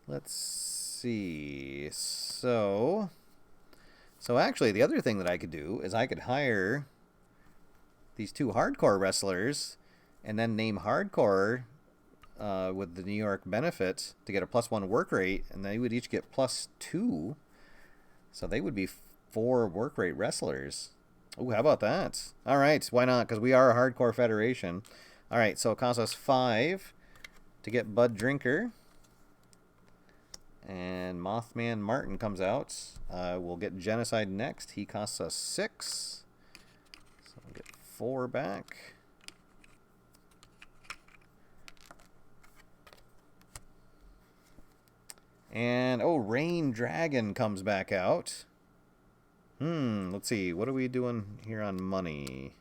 Let's see. So actually, the other thing that I could do is I could hire these 2 hardcore wrestlers and then name hardcore with the New York benefit to get a +1 work rate, and they would each get +2. So they would be 4 work rate wrestlers. Oh, how about that? All right, why not? Because we are a hardcore federation. All right, so it costs us 5 to get Bud Drinker. And Mothman Martin comes out. We'll get Genocide next. He costs us 6. So we'll get 4 back. And, oh, Rain Dragon comes back out. Let's see. What are we doing here on money?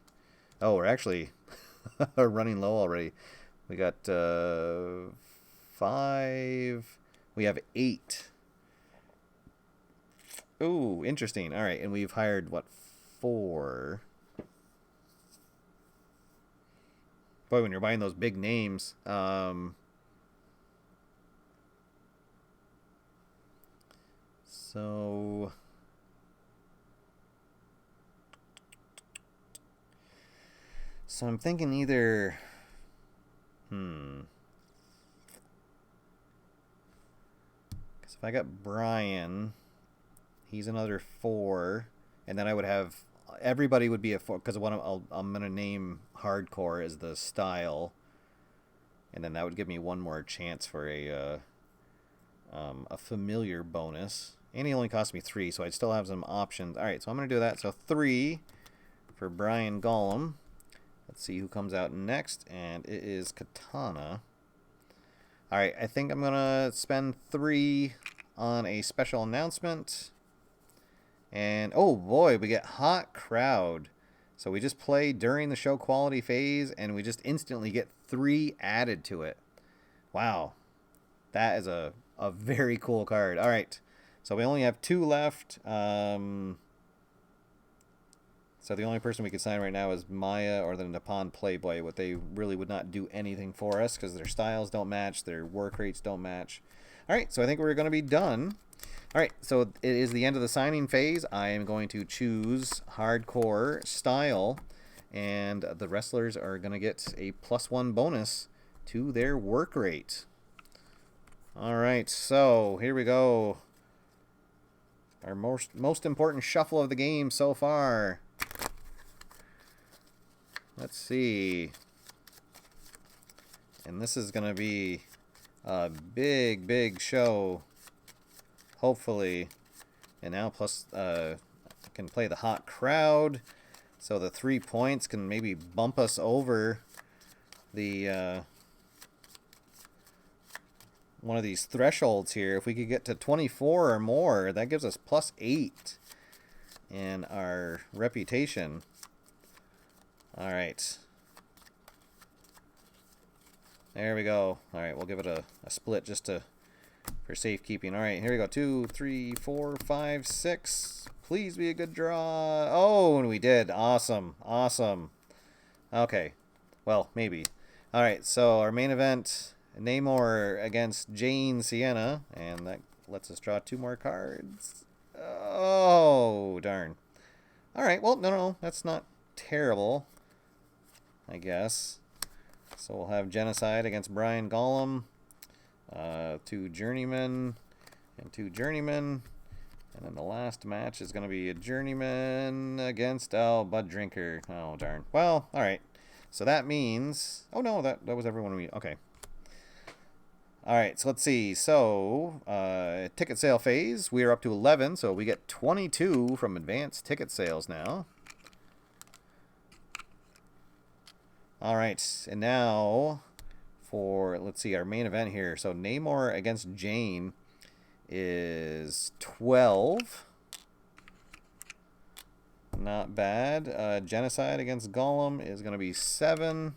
Oh, we're actually running low already. We got 5. We have 8. Ooh, interesting. All right, and we've hired, what, 4? Boy, when you're buying those big names, so I'm thinking either, because if I got Brian, he's another 4, and then I would have, everybody would be a 4, because I'm going to name hardcore as the style, and then that would give me one more chance for a familiar bonus. And he only cost me 3, so I'd still have some options. All right, so I'm going to do that. So 3 for Brian Gollum. Let's see who comes out next, and it is Katana. All right, I think I'm going to spend 3 on a special announcement. And, oh boy, we get Hot Crowd. So we just play during the show quality phase, and we just instantly get 3 added to it. Wow. That is a very cool card. All right, so we only have 2 left. So the only person we could sign right now is Maya or the Nippon Playboy. What they really would not do anything for us because their styles don't match, their work rates don't match. All right, so I think we're going to be done. All right, so it is the end of the signing phase. I am going to choose hardcore style, and the wrestlers are going to get a +1 bonus to their work rate. All right, so here we go. Our most important shuffle of the game so far. Let's see. And this is going to be a big show, hopefully. And now plus I can play the Hot Crowd, so the 3 points can maybe bump us over the one of these thresholds here. If we could get to 24 or more, that gives us +8 in our reputation. All right. There we go. All right, we'll give it a split just to for safekeeping. All right, here we go. 2, 3, 4, 5, 6. Please be a good draw. Oh, and we did. Awesome. Awesome. Okay. Well, maybe. All right, so our main event, Namor against Jane Sienna, and that lets us draw 2 more cards. Oh, darn. All right, well, no, that's not terrible, I guess. So we'll have Genocide against Brian Gollum, 2 Journeymen, and 2 Journeymen. And then the last match is going to be a Journeyman against, Bud Drinker. Oh, darn. Well, all right. So that means... Oh, no, that was everyone we... Okay. All right, so let's see. So, ticket sale phase, we are up to 11, so we get 22 from advanced ticket sales now. All right, and now for, let's see, our main event here. So Namor against Jane is 12. Not bad. Genocide against Gollum is going to be 7.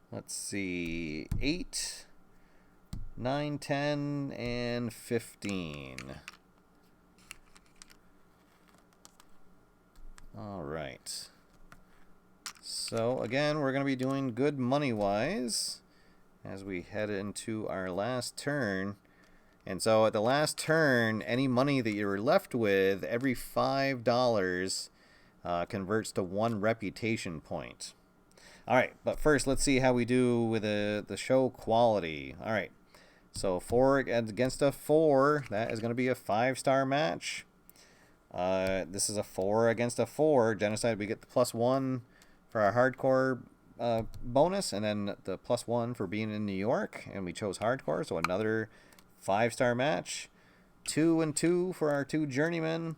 Let's see, 8, 9, 10, and 15. All right. So, again, we're going to be doing good money-wise as we head into our last turn. And so at the last turn, any money that you're left with, every $5 converts to 1 reputation point. All right, but first, let's see how we do with the show quality. All right, so 4 against a 4, that is going to be a 5-star match. This is a 4 against a 4. Genocide, we get the +1 for our hardcore bonus, and then the +1 for being in New York, and we chose hardcore, so another 5-star match. 2 and 2 for our 2 journeymen.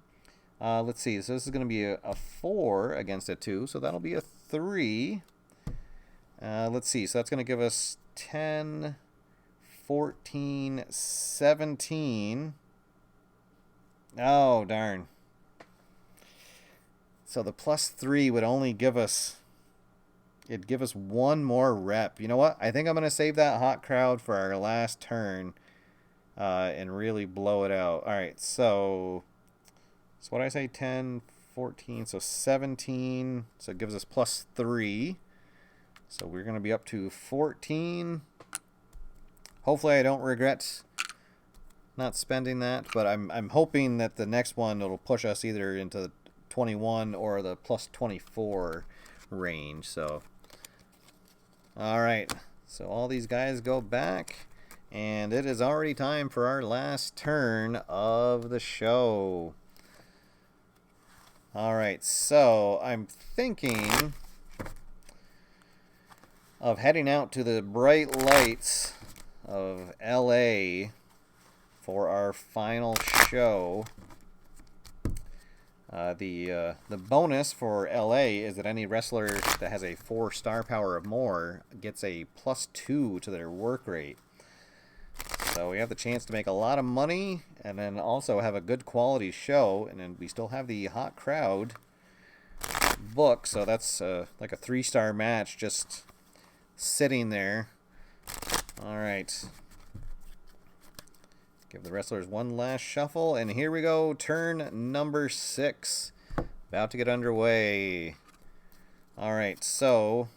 Let's see, so this is going to be a 4 against a 2, so that'll be a 3. Let's see, so that's going to give us 10, 14, 17. Oh, darn. So the +3 would only give us, it'd give us 1 more rep. You know what? I think I'm going to save that hot crowd for our last turn and really blow it out. All right, so what did I say? 10, 14, so 17. So it gives us +3. So we're going to be up to 14. Hopefully I don't regret not spending that, but I'm hoping that the next one it'll push us either into 21 or the +24 range. So all right, so all these guys go back, and it is already time for our last turn of the show. All right, so I'm thinking of heading out to the bright lights of LA for our final show. The bonus for LA is that any wrestler that has a 4 star power or more gets a +2 to their work rate. So we have the chance to make a lot of money and then also have a good quality show, and then we still have the hot crowd book, so that's like a 3-star match just sitting there. All right, give the wrestlers one last shuffle, and here we go. Turn number 6 about to get underway. All right, so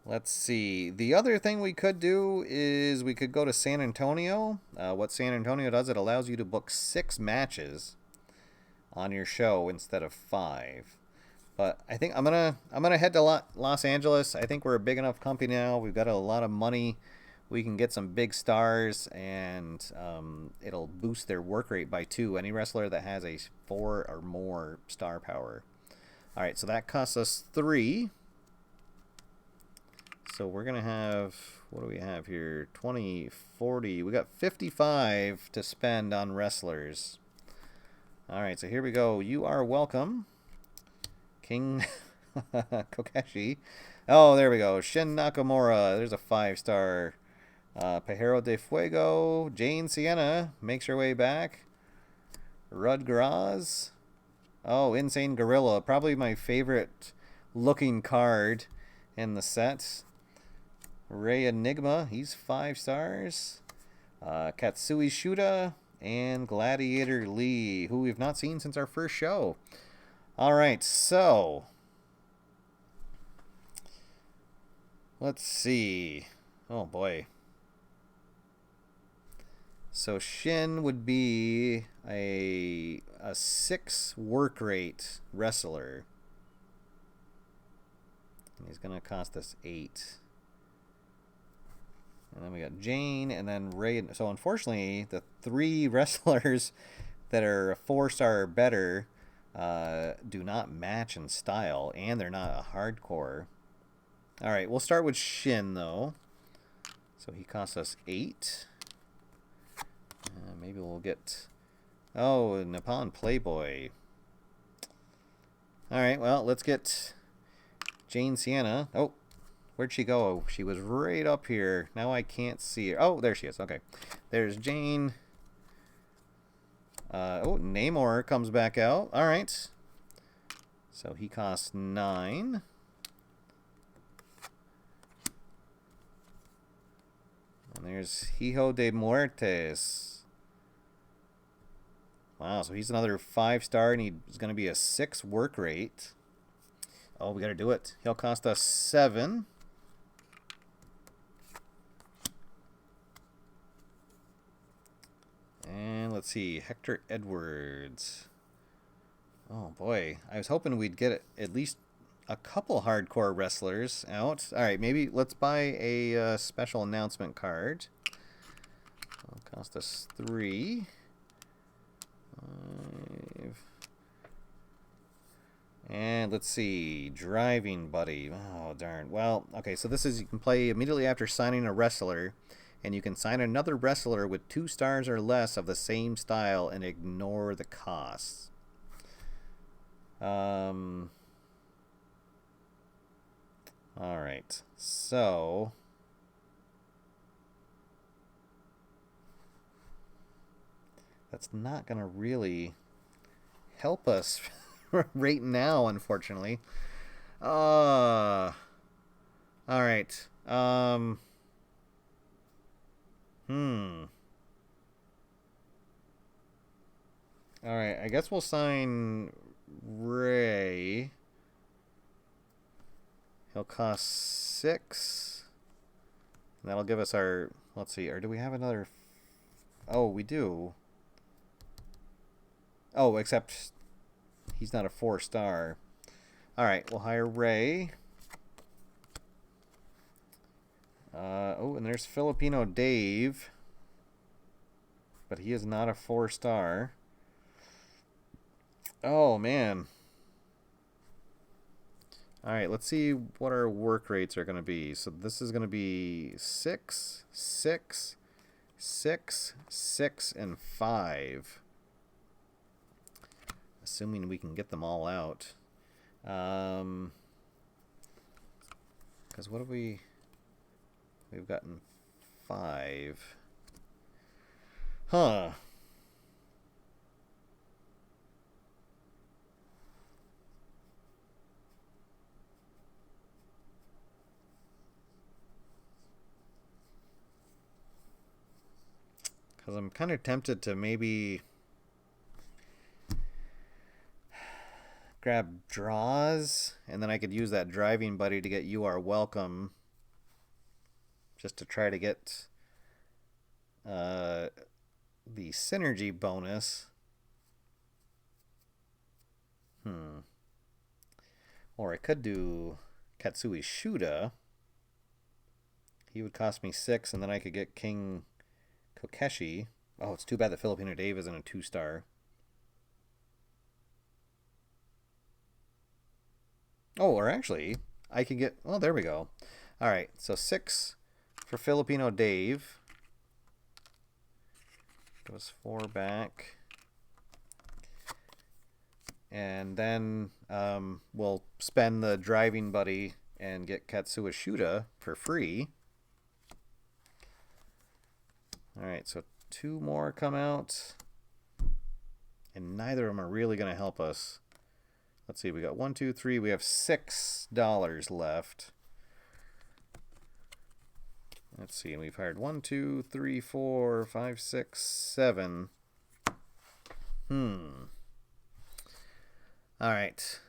let's see. The other thing we could do is we could go to San Antonio. What San Antonio does, it allows you to book 6 matches on your show instead of 5. But I think I'm gonna head to Los Angeles. I think we're a big enough company now. We've got a lot of money. We can get some big stars, and it'll boost their work rate by 2. Any wrestler that has a 4 or more star power. All right, so that costs us 3. So we're gonna have, what do we have here? 20, 40. We got 55 to spend on wrestlers. All right, so here we go. You are welcome, King Kokeshi. Oh, there we go. Shin Nakamura. There's a 5-star. Pajero de Fuego. Jane Sienna makes her way back. Rud Graz. Oh, Insane Gorilla. Probably my favorite looking card in the set. Rei Enigma, he's 5 stars. Katsui Shuda and Gladiator Lee, who we've not seen since our first show. All right, so let's see. Oh boy. So Shin would be a 6 work rate wrestler. And he's going to cost us 8. And then we got Jane and then Ray. So unfortunately, the 3 wrestlers that are a 4-star or better do not match in style, and they're not a hardcore. All right, we'll start with Shin, though. So he costs us 8. Maybe we'll get... Oh, Nippon Playboy. All right, well, let's get Jane Sienna. Oh, where'd she go? She was right up here. Now I can't see her. Oh, there she is. Okay. There's Jane. Oh, Namor comes back out. All right. So he costs 9. And there's Hijo de Muertes. Wow, so he's another 5-star, and he's going to be a 6 work rate. Oh, we got to do it. He'll cost us 7. And let's see, Hector Edwards. Oh boy, I was hoping we'd get at least a couple hardcore wrestlers out. All right, maybe let's buy a special announcement card. It'll cost us 3. 5. And let's see, Driving Buddy. Oh, darn. Well, okay, so this is, you can play immediately after signing a wrestler, and you can sign another wrestler with 2 stars or less of the same style and ignore the costs. All right, so that's not going to really help us right now, unfortunately. All right. All right, I guess we'll sign Ray. He'll cost 6. And that'll give us our, let's see, or do we have another? Oh, we do. Oh, except he's not a 4-star. All right, we'll hire Ray. Oh, and there's Filipino Dave. But he is not a 4-star. Oh, man. All right, let's see what our work rates are going to be. So this is going to be 6, 6, 6, 6, and 5. Assuming we can get them all out. Because what have we've gotten 5. Huh. Because I'm kind of tempted to maybe grab draws, and then I could use that Driving Buddy to get You Are Welcome, just to try to get the synergy bonus. Or I could do Katsui Shuda. He would cost me 6, and then I could get King Kokeshi. Oh, it's too bad that Filipino Dave isn't a 2-star. Oh, or actually, I could get... Oh, there we go. All right, so 6 for Filipino Dave. Give us 4 back. And then we'll spend the Driving Buddy and get Katsui Shuda for free. All right, so 2 more come out. And neither of them are really going to help us. Let's see, we got 1, 2, 3. We have $6 left. Let's see, and we've hired 1, 2, 3, 4, 5, 6, 7. All right.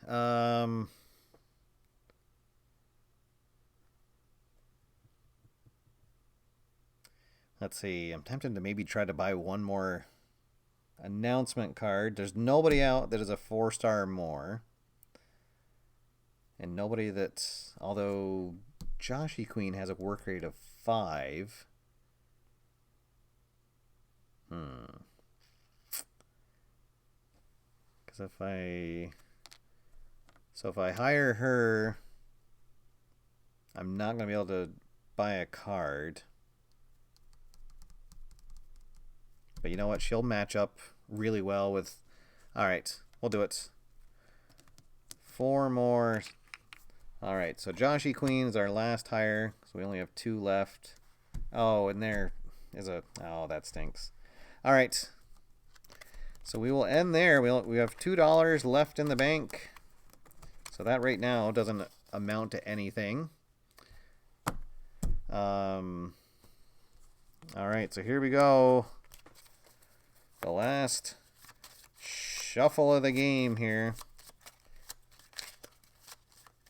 Let's see. I'm tempted to maybe try to buy one more announcement card. There's nobody out that is a 4-star more. And nobody that's, although Joshy Queen has a work rate of 5. Because if I hire her, I'm not going to be able to buy a card. But you know what? She'll match up really well with... All right, we'll do it. 4 more. All right, so Joshy Queen is our last hire. So we only have 2 left. Oh, and there is a... Oh, that stinks. All right. So we will end there. We have $2 left in the bank. So that right now doesn't amount to anything. All right, so here we go. The last shuffle of the game here.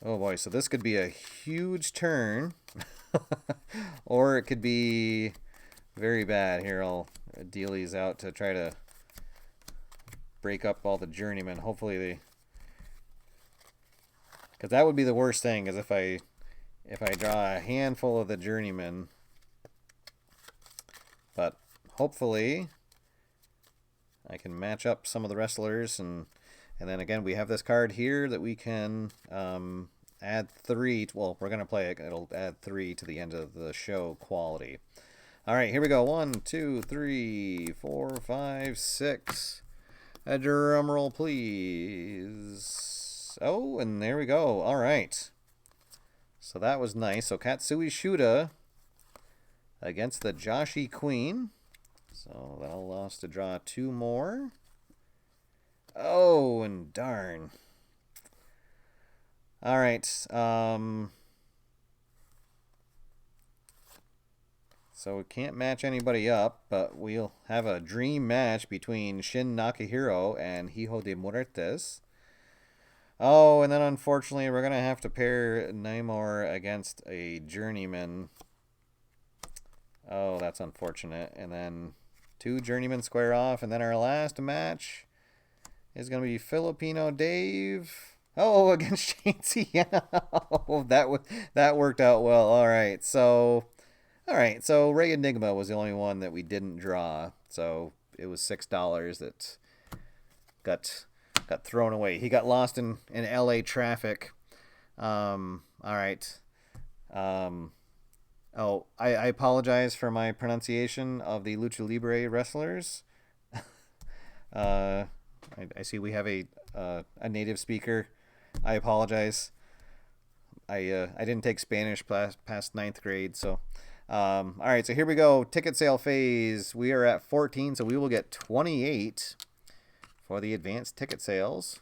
Oh boy, so this could be a huge turn. Or it could be very bad. Here, I'll deal these out to try to break up all the journeymen. Hopefully they... Because that would be the worst thing, is if I draw a handful of the journeymen. But hopefully I can match up some of the wrestlers, and then again we have this card here that we can add 3. Well, we're gonna play it. It'll add 3 to the end of the show quality. All right, here we go. 1, 2, 3, 4, 5, 6. A drum roll, please. Oh, and there we go. All right. So that was nice. So Katsui Shuda against the Joshy Queen. So that'll allow us to draw 2 more. Oh, and darn. All right. So we can't match anybody up, but we'll have a dream match between Shin Nakahiro and Hijo de Muertes. Oh, and then unfortunately we're going to have to pair Namor against a journeyman. Oh, that's unfortunate. And then 2 journeymen square off, and then our last match is going to be Filipino Dave. Oh, against Shane Sienna. Oh, that worked out well. All right, so Ray Enigma was the only one that we didn't draw. So it was $6 that got thrown away. He got lost in LA traffic. All right. Oh, I apologize for my pronunciation of the Lucha Libre wrestlers. I see we have a native speaker. I apologize. I didn't take Spanish past 9th grade, so all right, so here we go. Ticket sale phase. We are at 14, so we will get 28 for the advanced ticket sales.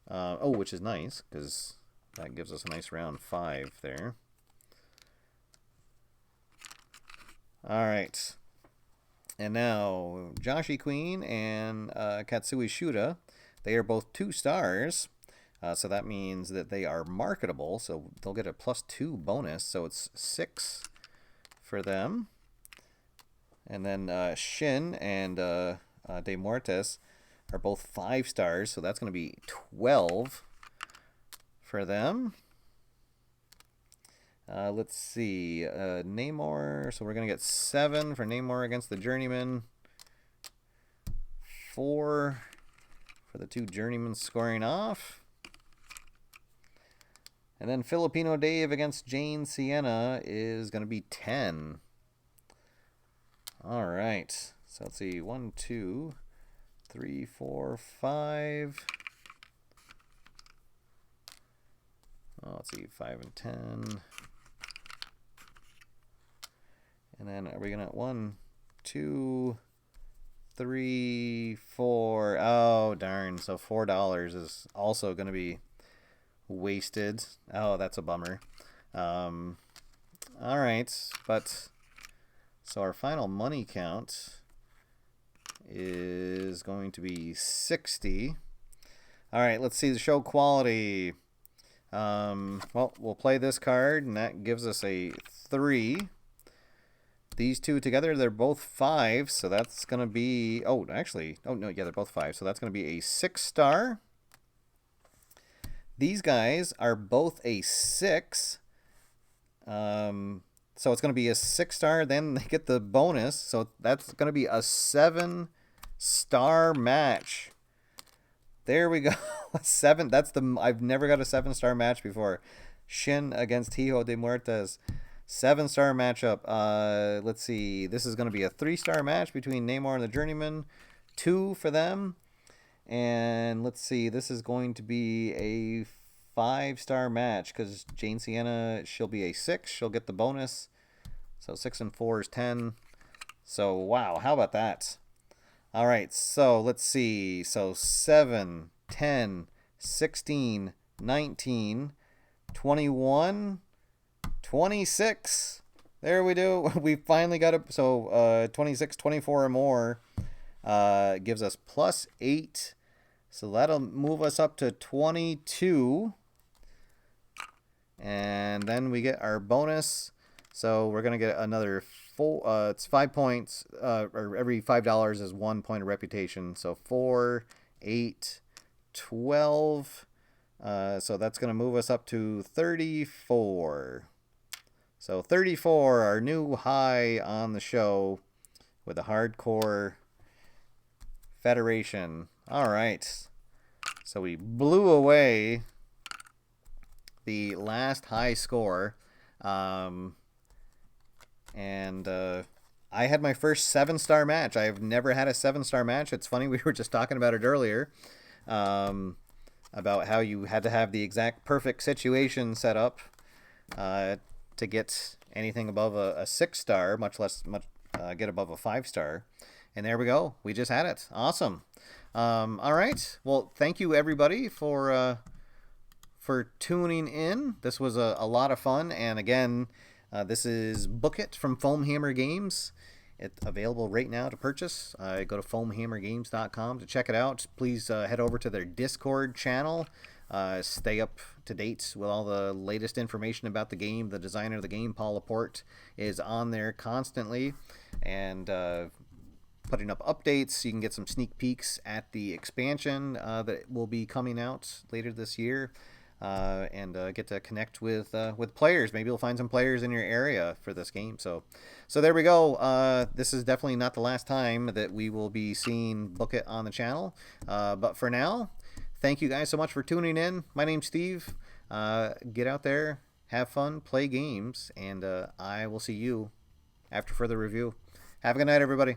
Oh, which is nice because that gives us a nice round 5 there. All right. And now Joshy Queen and Katsui Shuda, they are both 2 stars. So that means that they are marketable. So they'll get a +2 bonus. So it's 6 for them. And then Shin and De Muertes are both 5 stars. So that's going to be 12 for them. Let's see. Namor. So we're going to get 7 for Namor against the Journeyman. 4 for the 2 Journeymen scoring off. And then Filipino Dave against Jane Sienna is going to be 10. All right. So let's see. 1, 2, 3, 4, 5. Oh, let's see. 5 and 10. And then are we going to 1, 2, 3, 4. Oh, darn. So $4 is also going to be wasted. Oh, that's a bummer. All right, but so our final money count is going to be 60. All right, let's see the show quality. Well, we'll play this card, and that gives us a 3. These two together, they're both 5, so that's going to be... Oh, actually, oh, no, yeah, they're both 5, so that's going to be a 6-star. These guys are both a 6. So it's going to be a 6-star, then they get the bonus, so that's going to be a 7-star match. There we go. 7. That's the... I've never got a 7-star match before. Shin against Hijo de Muertes. 7-star matchup. Let's see. This is going to be a 3-star match between Namor and the Journeyman. 2 for them. And let's see. This is going to be a 5-star match because Jane Sienna, she'll be a 6. She'll get the bonus. So 6 and 4 is 10. So, wow. How about that? All right. So, let's see. So, 7, 10, 16, 19, 21... 26. There we do. We finally got it. So 26, 24 or more gives us plus 8. So that'll move us up to 22. And then we get our bonus. So we're going to get another 4. It's 5 points. Or every $5 is 1 point of reputation. So 4, 8, 12. So that's going to move us up to 34. So 34, our new high on the show with the Hardcore Federation. All right. So we blew away the last high score. And I had my first 7-star match. I've never had a 7-star match. It's funny, we were just talking about it earlier. About how you had to have the exact perfect situation set up to get anything above a 6-star, much less get above a 5-star. And there we go. We just had it. Awesome. All right. Well, thank you everybody for tuning in. This was a lot of fun. And again, this is Book It from Foamhammer Games. It's available right now to purchase. Go to foamhammergames.com to check it out. Please head over to their Discord channel. Stay up to date with all the latest information about the game. The designer of the game, Paul Laporte, is on there constantly and putting up updates. You can get some sneak peeks at the expansion that will be coming out later this year, and get to connect with players. Maybe you'll find some players in your area for this game. So there we go. This is definitely not the last time that we will be seeing Book It on the channel. But for now, thank you guys so much for tuning in. My name's Steve. Get out there, have fun, play games, and I will see you after further review. Have a good night, everybody.